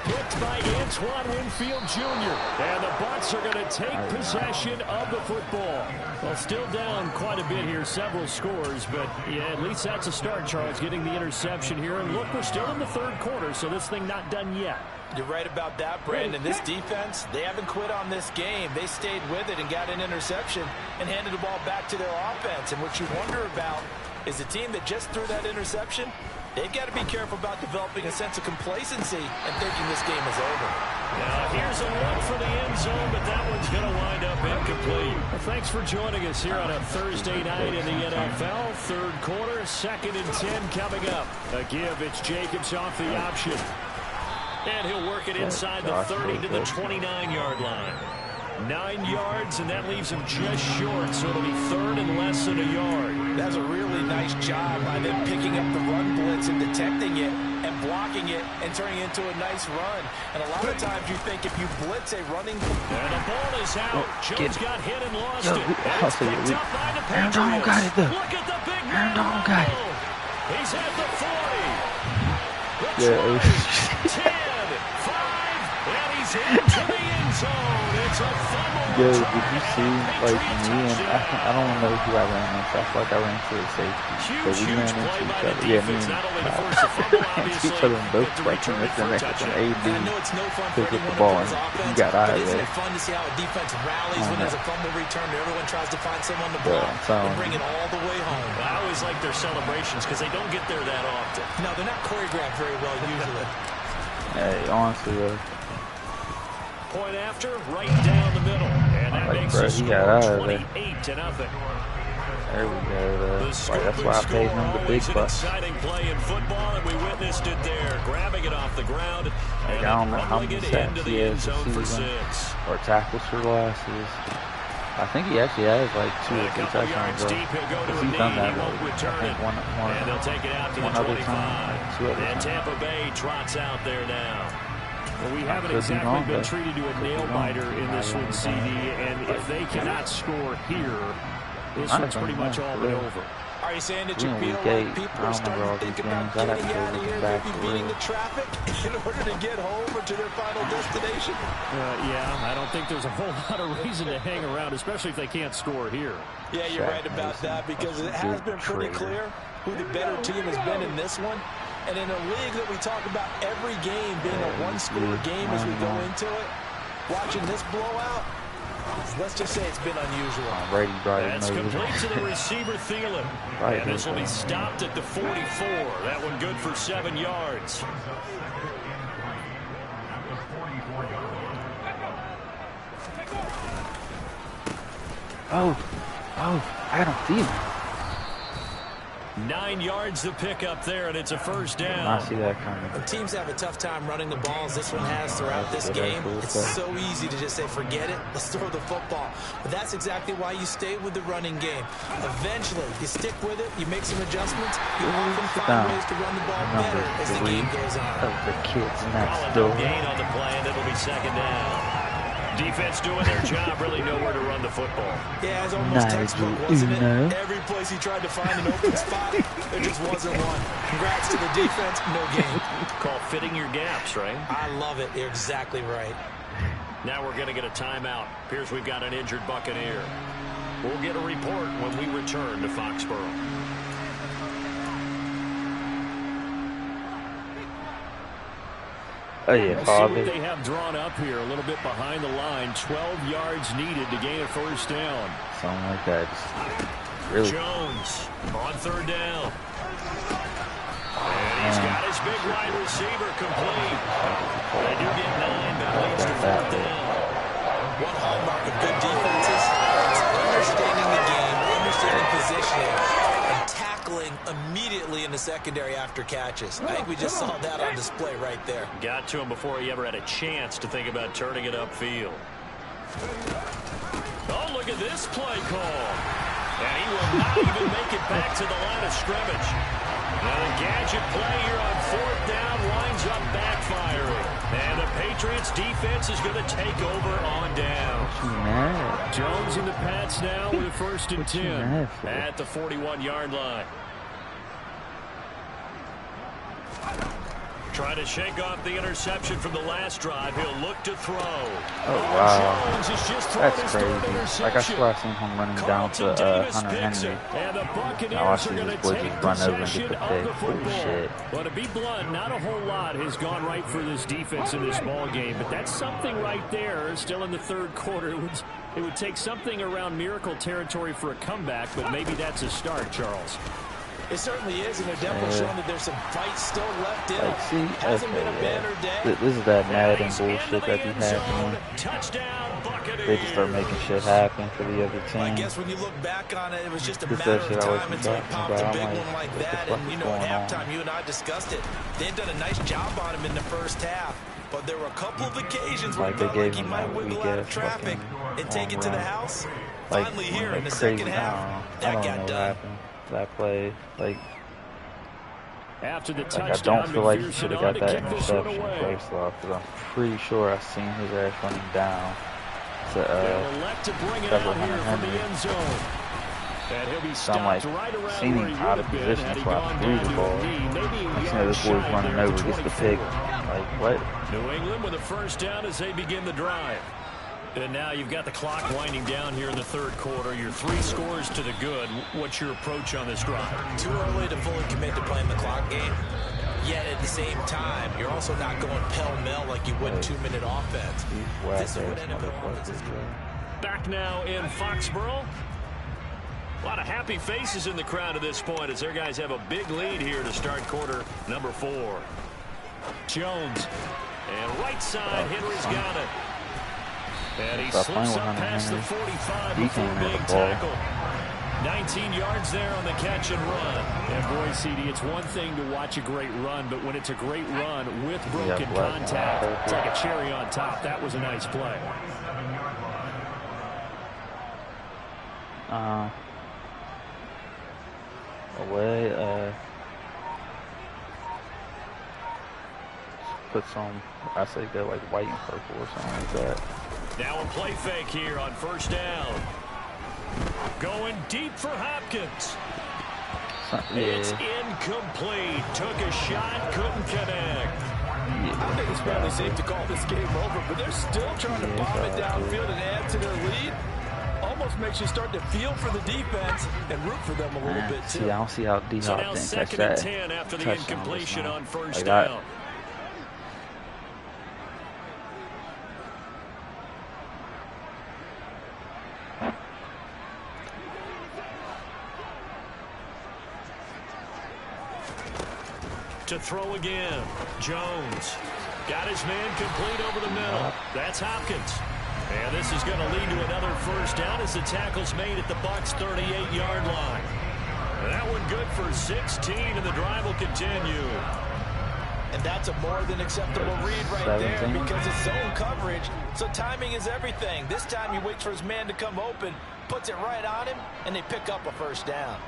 Speaker 3: picked by Antoine Winfield Jr. And the Bucs are going to take possession of the football. Well, still down quite a bit here, several scores, but yeah, at least that's a start, Charles, getting the interception here. And look, we're still in the third quarter, so this thing not done yet.
Speaker 5: You're right about that, Brandon. This defense, they haven't quit on this game. They stayed with it and got an interception and handed the ball back to their offense. And what you wonder about is the team that just threw that interception, they've got to be careful about developing a sense of complacency and thinking this game is over.
Speaker 3: Now here's a look for the end zone, but that one's going to wind up incomplete. Well, thanks for joining us here on a Thursday night in the NFL. Third quarter, 2nd and 10 coming up. A give, it's Jacobs off the option. And he'll work it inside the 30 to the 29-yard line. 9 yards, and that leaves him just short, so it'll be third and less than a yard.
Speaker 5: That's a really nice job by them picking up the run blitz and detecting it and blocking it and turning it into a nice run. And a lot of times you think if you blitz a running...
Speaker 3: And the ball is out. Jones got hit and lost it. And it's picked up by the
Speaker 1: Aaron
Speaker 3: Patriots.
Speaker 1: Donald got it, though.
Speaker 3: Look at the big
Speaker 1: Aaron Donald got it.
Speaker 3: He's at the 40.
Speaker 1: Yeah,
Speaker 3: 10, 5, and he's into the end zone. It's a fumble.
Speaker 1: Yo, did you see, like, me and, I don't know who I ran into. I feel like I ran into the safety. But we ran into each other. Yeah, me and ran into each other in both directions. And AD picked up the ball and he got out of there.
Speaker 5: Isn't it fun to see how a defense rallies when there's a fumble return? Everyone tries to find someone to block and bring it all the way home.
Speaker 3: I always like their celebrations because they don't get there that often.
Speaker 5: No, they're not choreographed very well usually.
Speaker 1: Hey, honestly,
Speaker 3: Point after, right down the middle. And that makes the score 28-0.
Speaker 1: there we go. That's why I paid him the big bucks.
Speaker 3: Exciting play in football, and we witnessed it there, grabbing it off the ground.
Speaker 1: Like, I don't know how many sacks he has this season, or tackles for losses. I think he actually has like 2 or 3 touchdowns. He's done that. I think one other time. 2 other
Speaker 3: and
Speaker 1: times.
Speaker 3: Tampa Bay trots out there now. Well, we haven't exactly been treated to a nail-biter in this one, CD, and if they cannot score here, this one's pretty much all but over.
Speaker 5: Are you saying that you feel like people are starting to think about getting out of here, maybe beating the traffic in order to get home or to their final destination?
Speaker 3: Yeah, I don't think there's a whole lot of reason to hang around, especially if they can't score here.
Speaker 5: Yeah, you're right about that, because it has been pretty clear who the better team has been in this one. And in a league that we talk about every game being a one-score game as we go into it, watching this blowout, let's just say it's been unusual.
Speaker 3: That's complete to the receiver, Thielen. And this will be stopped at the 44. That one good for 7 yards.
Speaker 1: Adam Thielen.
Speaker 3: 9 yards to pick up there, and it's a first down.
Speaker 1: I see that coming.
Speaker 5: When teams have a tough time running the ball, as this one has throughout this game, it's so easy to just say, forget it, let's throw the football. But that's exactly why you stay with the running game. Eventually, you stick with it, you make some adjustments, you often find ways to run the ball better as the game goes on.
Speaker 1: The kids next
Speaker 3: door.
Speaker 1: door.
Speaker 3: Gain on the play, and it'll be 2nd down. Defense doing their job, really nowhere to run the football.
Speaker 5: Yeah, it was almost textbook, wasn't it? Every place he tried to find an open spot, there just wasn't one. Congrats to the defense, no gain.
Speaker 3: Call fitting your gaps, right?
Speaker 5: I love it. You're exactly right.
Speaker 3: Now we're going to get a timeout. Appears we've got an injured Buccaneer. We'll get a report when we return to Foxborough.
Speaker 1: Oh, yeah,
Speaker 3: Let's see what they have drawn up here. A little bit behind the line. 12 yards needed to gain a first down.
Speaker 1: Something like that. Really.
Speaker 3: Jones on 3rd down. And he's got his big wide receiver complete. They do get 9, but leads to 4th down.
Speaker 5: One hallmark of good defenses is understanding the game, understanding positioning, and tackling immediately in the secondary after catches. I think we just saw that on display right there.
Speaker 3: Got to him before he ever had a chance to think about turning it upfield. Oh, look at this play call. And he will not even make it back to the line of scrimmage. Now the gadget play here on 4th down winds up backfiring. And the Patriots defense is going to take over on down. Jones and the Pats now with 1st and 10 at the 41-yard line. Trying to shake off the interception from the last drive. He'll look to throw.
Speaker 1: Oh, wow. That's crazy. Like, I swear I seen him running down to Hunter Henry. Now I see this boy just run over and get the pick. Bullshit.
Speaker 3: Well, to be blunt, not a whole lot has gone right for this defense in this ball game, but that's something right there. Still in the third quarter. It would take something around miracle territory for a comeback, but maybe that's a start, Charles.
Speaker 5: It certainly is, and they're definitely showing that there's some fight still left in.
Speaker 1: Like, see,
Speaker 5: Hasn't been a banner day.
Speaker 1: This is that Madden bullshit that be happening. They just start making shit happen for the other team.
Speaker 5: I guess when you look back on it, it was just a
Speaker 1: This
Speaker 5: matter
Speaker 1: shit
Speaker 5: of
Speaker 1: I was
Speaker 5: time until he popped a big
Speaker 1: like,
Speaker 5: one like that. And, you know, at halftime, you and I discussed it. They've done a nice job on him in the first half. But there were a couple of occasions where it felt like he might wiggle out of traffic and take it to the house.
Speaker 1: Like,
Speaker 5: Finally here in the
Speaker 1: crazy.
Speaker 5: second half, that got done.
Speaker 1: That play, like,
Speaker 3: after the
Speaker 1: I don't feel like he should have got that interception first off, because I'm pretty sure I seen his ass running down to Hunter Henry. So I'm like, seen him out of position, so I threw the ball. I seen this boy's running over, gets the pick. Like, what?
Speaker 3: New England with a first down as they begin the drive. And now you've got the clock winding down here in the third quarter. Your 3 scores to the good. What's your approach on this drive?
Speaker 5: Too early to fully commit to playing the clock game. Yet at the same time, you're also not going pell-mell like you would 2-minute offense. This is what NFL offenses do.
Speaker 3: Back now in Foxborough. A lot of happy faces in the crowd at this point as their guys have a big lead here to start quarter number 4. Jones. And right side, Henry's got it. And he slips up past the 45 before being tackled. 19 yards there on the catch and run. And boy, CD, it's one thing to watch a great run, but when it's a great run with broken contact, it's like a cherry on top. That was a nice play.
Speaker 1: Put some, I say that like white and purple or something like that.
Speaker 3: Now a play fake here on first down. Going deep for Hopkins. It's incomplete. Took a shot, couldn't connect.
Speaker 5: I think it's fairly safe to call this game over, but they're still trying to bomb it downfield and add to their lead. Almost makes you start to feel for the defense and root for them a little bit, too.
Speaker 1: See, I don't see how D-Hop didn't catch that.
Speaker 3: 2nd and 10 after the incompletion on first
Speaker 1: like
Speaker 3: down. To throw again. Jones got his man complete over the middle. That's Hopkins. And this is going to lead to another first down as the tackle's made at the Bucs' 38-yard line. And that one good for 16, and the drive will continue.
Speaker 5: And that's a more than acceptable read right there because it's zone coverage. So timing is everything. This time he waits for his man to come open, puts it right on him, and they pick up a first down.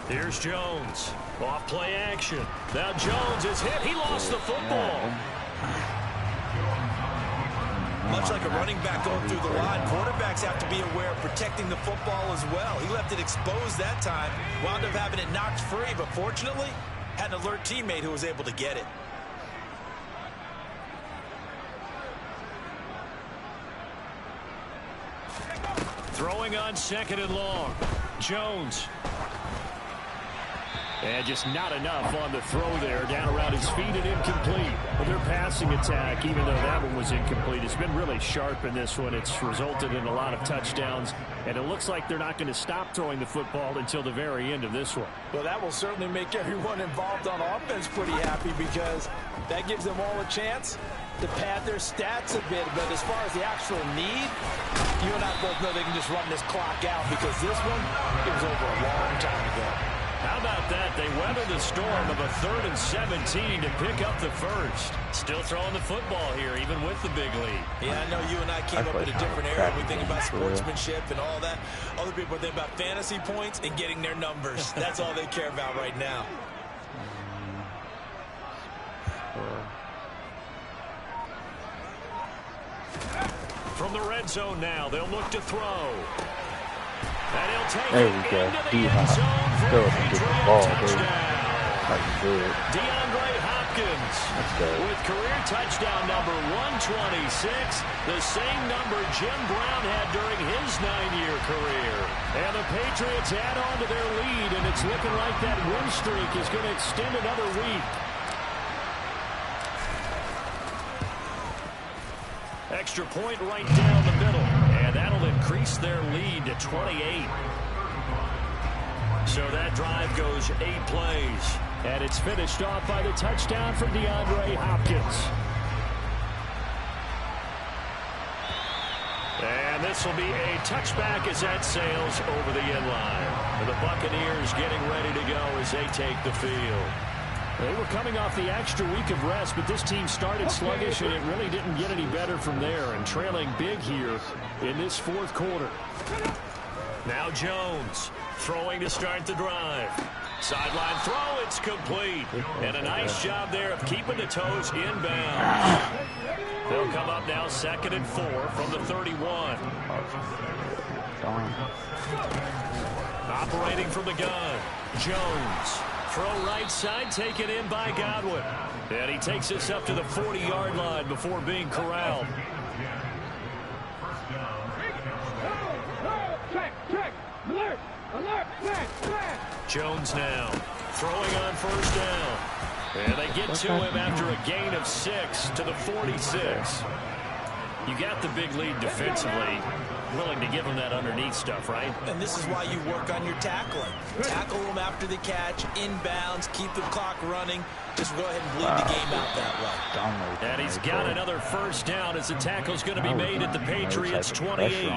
Speaker 3: Here's Jones. Off play action. Now Jones is hit. He lost the football.
Speaker 5: Much like a running back going through the line, quarterbacks have to be aware of protecting the football as well. He left it exposed that time. Wound up having it knocked free, but fortunately, had an alert teammate who was able to get it.
Speaker 3: Throwing on 2nd and long. Jones. And just not enough on the throw there. Down around his feet and incomplete. Well, their passing attack, even though that one was incomplete, has been really sharp in this one. It's resulted in a lot of touchdowns. And it looks like they're not going to stop throwing the football until the very end of this one.
Speaker 5: Well, that will certainly make everyone involved on offense pretty happy because that gives them all a chance to pad their stats a bit. But as far as the actual need, you and I both know they can just run this clock out because this one, it was over a long time ago.
Speaker 3: How about that? They weathered the storm of a 3rd and 17 to pick up the first. Still throwing the football here, even with the big lead.
Speaker 5: Yeah, I know you and I came up in a different era. We think about sportsmanship and all that. Other people think about fantasy points and getting their numbers. That's all they care about right now.
Speaker 3: the red zone now. They'll look to throw. And he'll take
Speaker 1: there
Speaker 3: it
Speaker 1: we go.
Speaker 3: into the end zone for a Patriot touchdown. DeAndre Hopkins with career touchdown number 126, the same number Jim Brown had during his 9-year career. And the Patriots add on to their lead, and it's looking like that win streak is going to extend another week. Extra point right down the middle, and that'll increase their lead to 28. So that drive goes 8 plays. And it's finished off by the touchdown from DeAndre Hopkins. And this will be a touchback as that sails over the end line. And the Buccaneers getting ready to go as they take the field. They were coming off the extra week of rest, but this team started sluggish, and it really didn't get any better from there. And trailing big here in this fourth quarter. Now Jones throwing to start the drive. Sideline throw, it's complete. And a nice job there of keeping the toes inbound. They'll come up now 2nd and 4 from the 31. Operating from the gun, Jones. Throw right side, taken in by Godwin. And he takes us up to the 40-yard line before being corralled. Jones now throwing on 1st down. And they get to him after a gain of 6 to the 46. You got the big lead defensively. Willing to give him that underneath stuff, right?
Speaker 4: And this is why you work on your tackling. Tackle them after the catch, inbounds, keep the clock running. Just go ahead and bleed the game out that way.
Speaker 3: And he's got another 1st down as the tackle's going to be made at the Patriots' 28.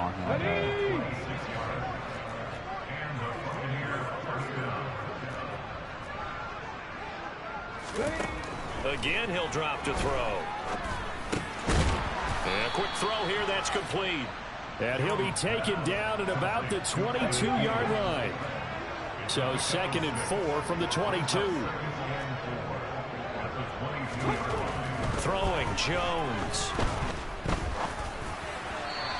Speaker 3: Again, he'll drop to throw. And a quick throw here, that's complete. And he'll be taken down at about the 22-yard line. So 2nd and 4 from the 22. Throwing Jones.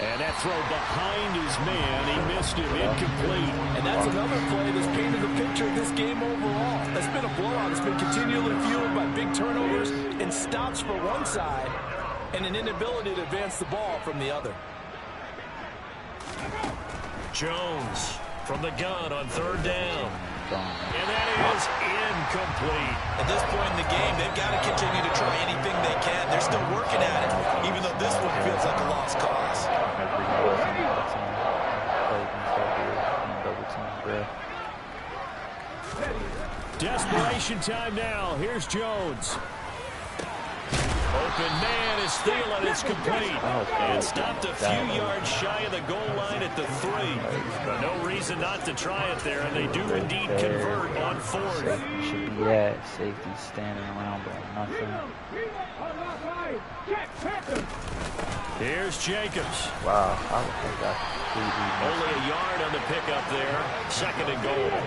Speaker 3: And that throw behind his man, he missed him, incomplete.
Speaker 4: And that's another play that's painted the picture of this game overall. It's been a blowout. It's been continually fueled by big turnovers and stops for one side and an inability to advance the ball from the other.
Speaker 3: Jones from the gun on 3rd down. And that is incomplete.
Speaker 4: At this point in the game, they've got to continue to try anything they can. They're still working at it, even though this one feels like a lost cause.
Speaker 3: Desperation time now. Here's Jones. Open man is Thielen. It's complete. And stopped a few yards shy of the goal line at the 3. But no reason not to try it there, and they do indeed convert on 4th.
Speaker 1: Should be at safety standing around doing nothing.
Speaker 3: Here's Jacobs.
Speaker 1: Wow, I would think that completely
Speaker 3: only a yard on the pickup there. 2nd and goal.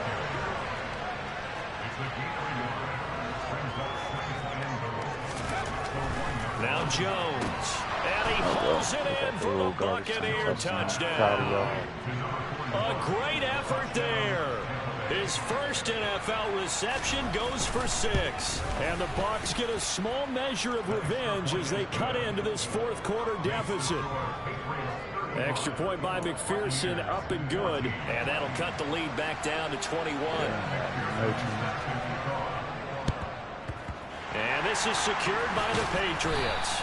Speaker 3: Now Jones. And he pulls it in for the Buccaneer touchdown. A great effort there. His first NFL reception goes for 6. And the Bucs get a small measure of revenge as they cut into this 4th quarter deficit. Extra point by McPherson, up and good. And that'll cut the lead back down to 21. And this is secured by the Patriots.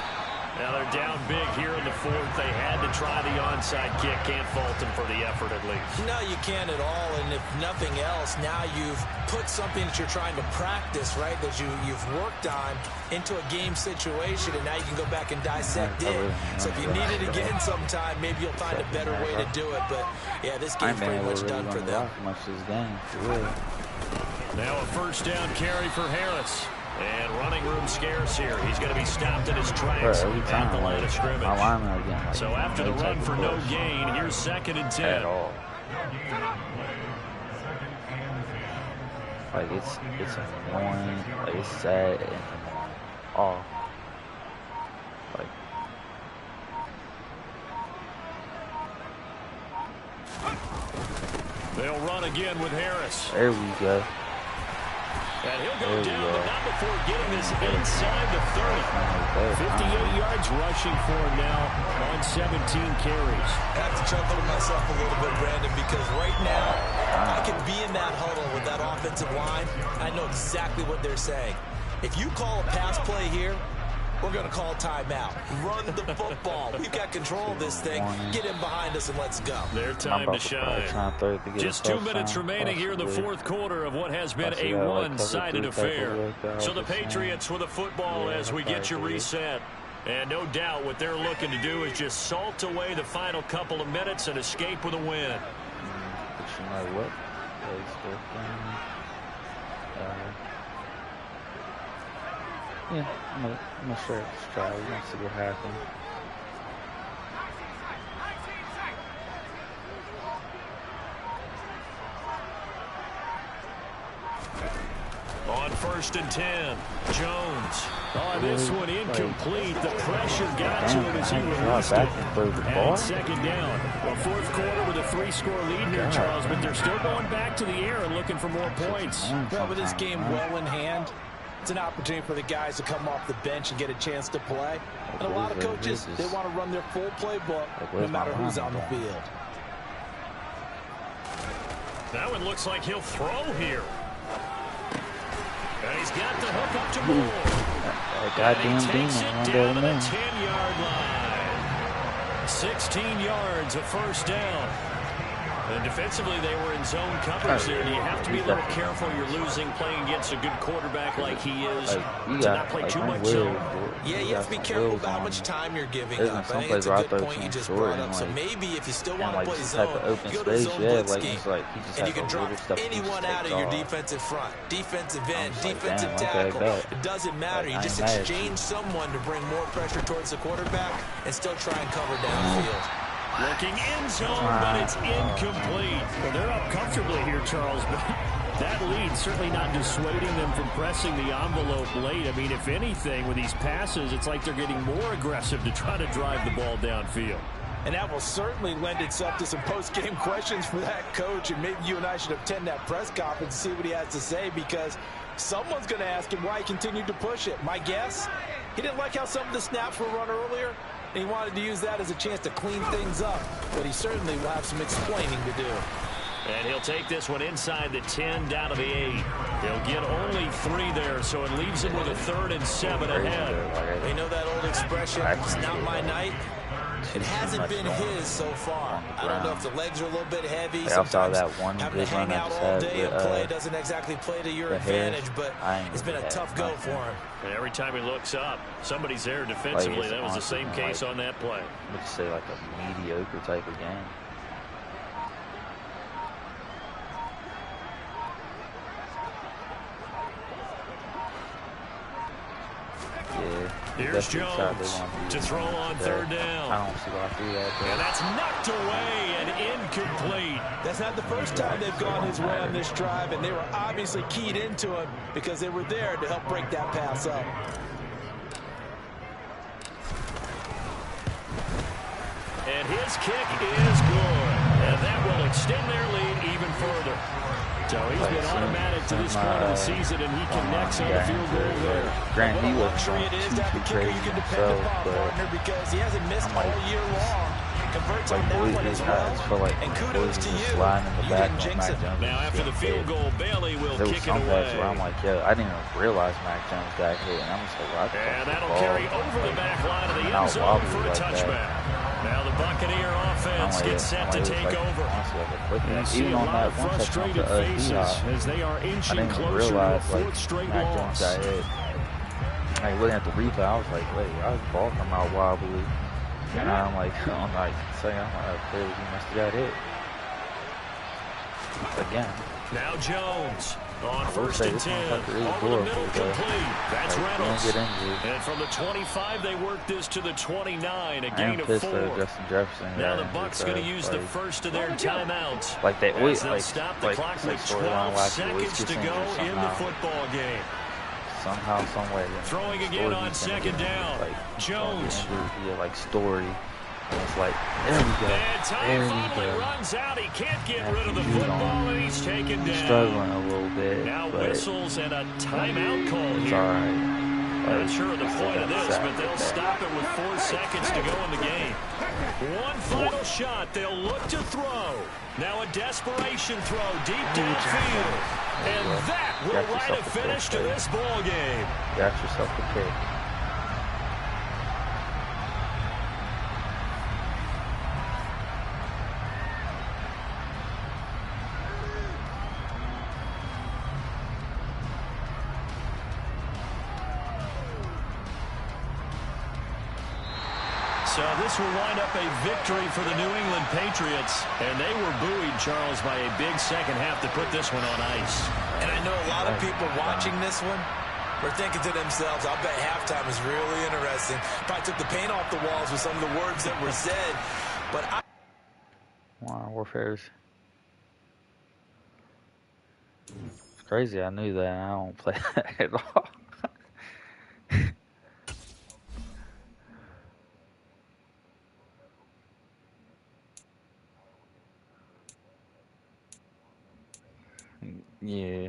Speaker 3: Now they're down big here in the 4th. They had to try the onside kick. Can't fault them for the effort at least.
Speaker 4: No, you can't at all. And if nothing else, now you've put something that you're trying to practice, right, that you've worked on into a game situation, and now you can go back and dissect it. So if you need it again sometime, maybe you'll find a better way to do it. But, yeah, this game's pretty much done for them.
Speaker 3: Now a 1st down carry for Harris. And running room scarce here. He's going to be stopped in his tracks at the line of scrimmage. So after the run for no gain, here's 2nd and 10.
Speaker 1: At all. Like, it's annoying. Like, it's sad and annoying. All. Like,
Speaker 3: They'll run again with Harris.
Speaker 1: There we go.
Speaker 3: And he'll go down, but not before getting this inside the 30. 58 yards rushing for him now on 17 carries.
Speaker 4: I have to chuckle to myself a little bit, Brandon, because right now I can be in that huddle with that offensive line. I know exactly what they're saying. If you call a pass play here, we're going to call timeout. Run the football. We've got control of this thing. Get in behind us and let's go.
Speaker 3: Their time to shine. Just 2 minutes remaining here in the fourth quarter of what has been a one-sided affair. So the Patriots with the football as we get you reset. And no doubt what they're looking to do is just salt away the final couple of minutes and escape with a win.
Speaker 1: But you know what? Yeah, I'm gonna sure let's try. We're gonna see what happens.
Speaker 3: On 1st and 10, Jones. On this one, incomplete. The pressure got to him as he released it. And second down. A fourth quarter with a 3-score lead here, Charles, but they're still going back to the air and looking for more points.
Speaker 4: Well, with this game well in hand, it's an opportunity for the guys to come off the bench and get a chance to play. And a lot of coaches, they want to run their full playbook no matter who's on the field.
Speaker 3: That one looks like he'll throw here. And he's got the hook up to Moore.
Speaker 1: Goddamn
Speaker 3: takes it down to the 10-yard line. 16 yards, a first down. And defensively, they were in zone coverage there. Do you have to be a little careful? You're losing playing against a good quarterback like he is to not play too much zone.
Speaker 4: Yeah, you have to be careful about how much time you're giving up. I think it's a good point you just brought up. So maybe if you still want to play zone, go to zone blitz scheme. And you can drop anyone out of your defensive front, defensive end, defensive tackle. It doesn't matter. You just exchange someone to bring more pressure towards the quarterback and still try and cover downfield.
Speaker 3: Looking in zone, but it's incomplete. Well, they're up comfortably here, Charles, but that lead certainly not dissuading them from pressing the envelope late. I mean, if anything, with these passes, it's like they're getting more aggressive to try to drive the ball downfield.
Speaker 4: And that will certainly lend itself to some post-game questions for that coach, and maybe you and I should attend that press conference and see what he has to say, because someone's going to ask him why he continued to push it. My guess, he didn't like how some of the snaps were run earlier, and he wanted to use that as a chance to clean things up. But he certainly will have some explaining to do.
Speaker 3: And he'll take this one inside the 10, down to the 8. He'll get only 3 there, so it leaves him with a 3rd and 7 ahead.
Speaker 4: You know that old expression, it's not my night? It hasn't been his so far. I don't know if the legs are a little bit heavy. Sometimes having to hang out all day and play doesn't exactly play to your advantage, but it's been a tough go for him.
Speaker 3: And every time he looks up, somebody's there defensively. That was the same case on that play.
Speaker 1: Let's say like a mediocre type of game. Yeah.
Speaker 3: Here's Jones to throw on 3rd down.
Speaker 1: I don't see why I threw that.
Speaker 3: And that's knocked away and incomplete.
Speaker 4: That's not the first time they've gone his way on this drive, and they were obviously keyed into him because they were there to help break that pass up.
Speaker 3: And his kick is good. And that will extend their lead even further. So he's been automatic to this point of the season, and he connects on the field goal there.
Speaker 1: Granted, he was
Speaker 4: it is to have a kicker you can depend upon, partner, because he hasn't missed all year long. Converts on that one as well. And kudos to you. You didn't jinx it.
Speaker 3: Now after the field goal, Bailey will kick it away.
Speaker 1: Where I'm like, yo, I didn't even realize Mac Jones got hit, and I'm just like, well,
Speaker 3: and that'll carry over the back line of the end zone for a touchback. Now the Buccaneer offense gets set to take over.
Speaker 1: And see a lot of frustrated faces
Speaker 3: as they are inching closer to a 4th straight loss.
Speaker 1: I looking at the replay, I was like, wait, I was ball come out wobbly. And I'm like, saying, clearly he must have got hit. Again.
Speaker 3: Now Jones on 1st and 10. Over the middle, complete. That's Reynolds. And from the 25, they work this to the 29, a gain of 4. Now the Bucs going to use the first of their timeouts.
Speaker 1: Like they always
Speaker 3: stop the clock with 12 seconds to go in the football game.
Speaker 1: Somehow, some way.
Speaker 3: Throwing again on 2nd down. Jones.
Speaker 1: Like story. It's like, there we go.
Speaker 3: And time finally runs out. He can't get rid of the football, and he's taken down.
Speaker 1: Struggling a little bit.
Speaker 3: Now
Speaker 1: but
Speaker 3: whistles and a timeout call
Speaker 1: it's
Speaker 3: here.
Speaker 1: all right.
Speaker 3: Not sure of the point of this, but they'll stop it with 4 seconds to go in the game. One final shot. They'll look to throw. Now a desperation throw deep downfield. And that will write a finish to this ball game.
Speaker 1: Got yourself a pick.
Speaker 3: So this will wind up a victory for the New England Patriots. And they were buoyed, Charles, by a big second half to put this one on ice.
Speaker 4: And I know a lot of people watching this one were thinking to themselves, I'll bet halftime is really interesting. Probably took the paint off the walls with some of the words that were said. But
Speaker 1: Modern Warfare's it's crazy. I knew that. I don't play that at all. Yeah.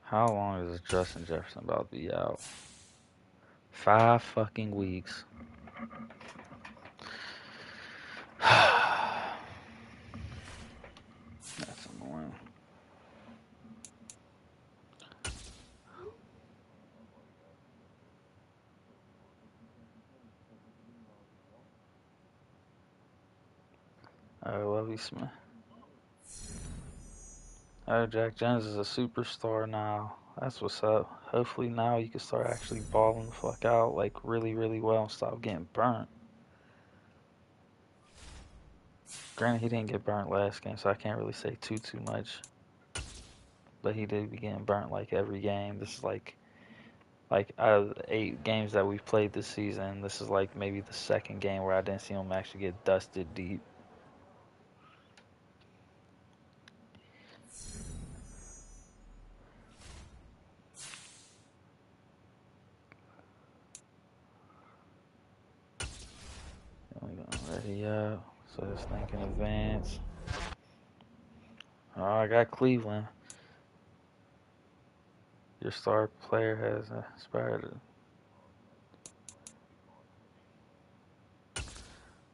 Speaker 1: How long is Justin Jefferson about to be out? 5 fucking weeks. That's annoying. I love you, Smith. Oh, Jack Jones is a superstar now. That's what's up. Hopefully now you can start actually balling the fuck out like really, really well and stop getting burnt. Granted, he didn't get burnt last game, so I can't really say too much. But he did be getting burnt like every game. This is like out of the 8 games that we've played this season, this is like maybe the second game where I didn't see him actually get dusted deep. Ready up. So this thing can advance. Oh, I got Cleveland. Your star player has inspired it.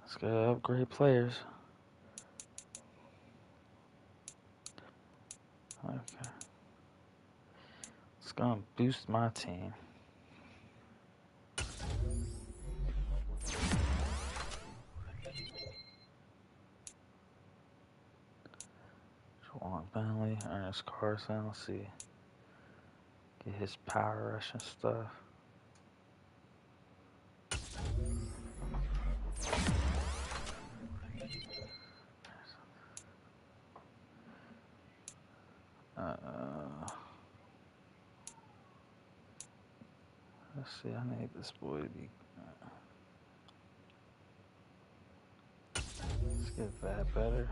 Speaker 1: Let's go upgrade players. Okay. It's gonna boost my team. Juwan Bentley, Ernest Carson, let's see. Get his power rush and stuff. Let's see, I need this boy to be. Let's get that better.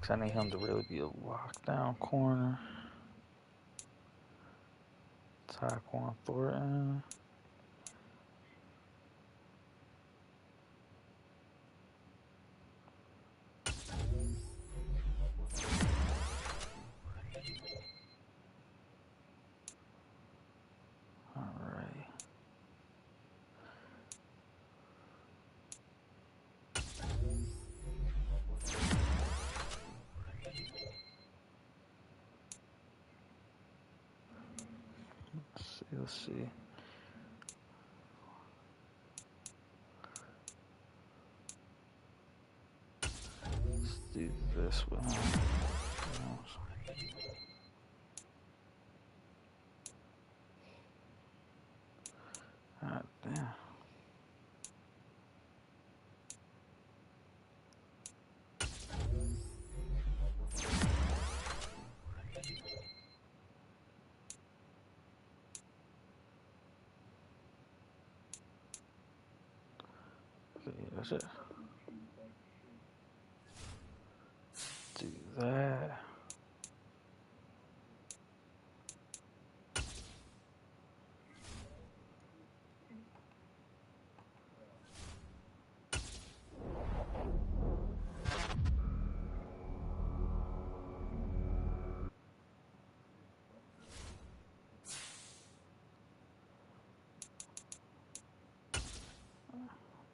Speaker 1: Because I need him to really be a lockdown corner. Tyquan Thornton. Let's see. Let's do this one. God damn. Okay, that's it. Do that.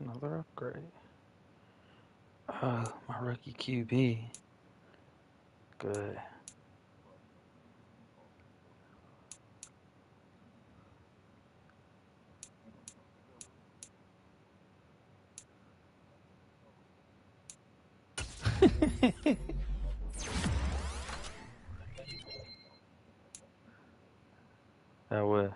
Speaker 1: Another upgrade. My rookie QB. Good. That would.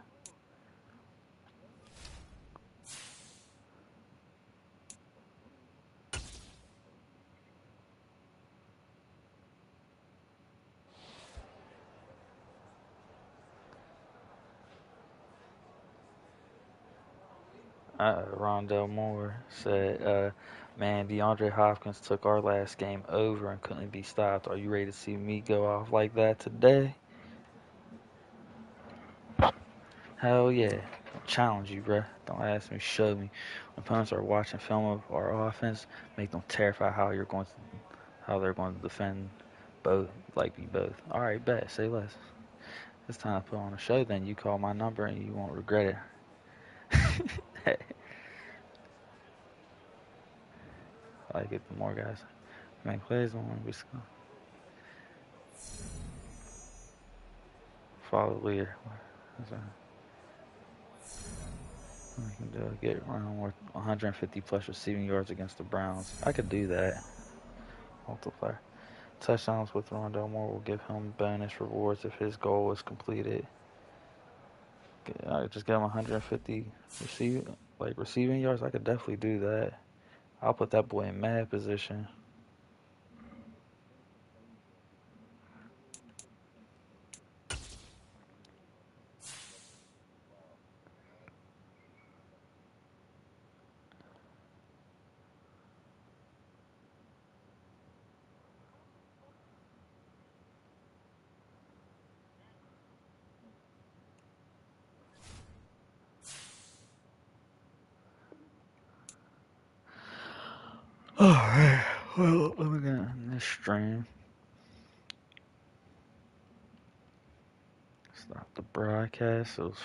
Speaker 1: Rondell Moore said, man, DeAndre Hopkins took our last game over and couldn't be stopped. Are you ready to see me go off like that today? Hell yeah. I'll challenge you, bruh. Don't ask me, show me. When opponents are watching film of our offense, make them terrified how they're going to defend both, be both. Alright, bet, say less. It's time to put on a show, then you call my number and you won't regret it. I like it, the more guys make plays, the more we score. Follow the leader. We can do get around with 150 plus receiving yards against the Browns. I could do that. Multiplier. Touchdowns with Rondell Moore will give him bonus rewards if his goal is completed. I just get him 150 receiving yards. I could definitely do that. I'll put that boy in mad position. Alright, well, let me get on this stream. Stop the broadcast. It was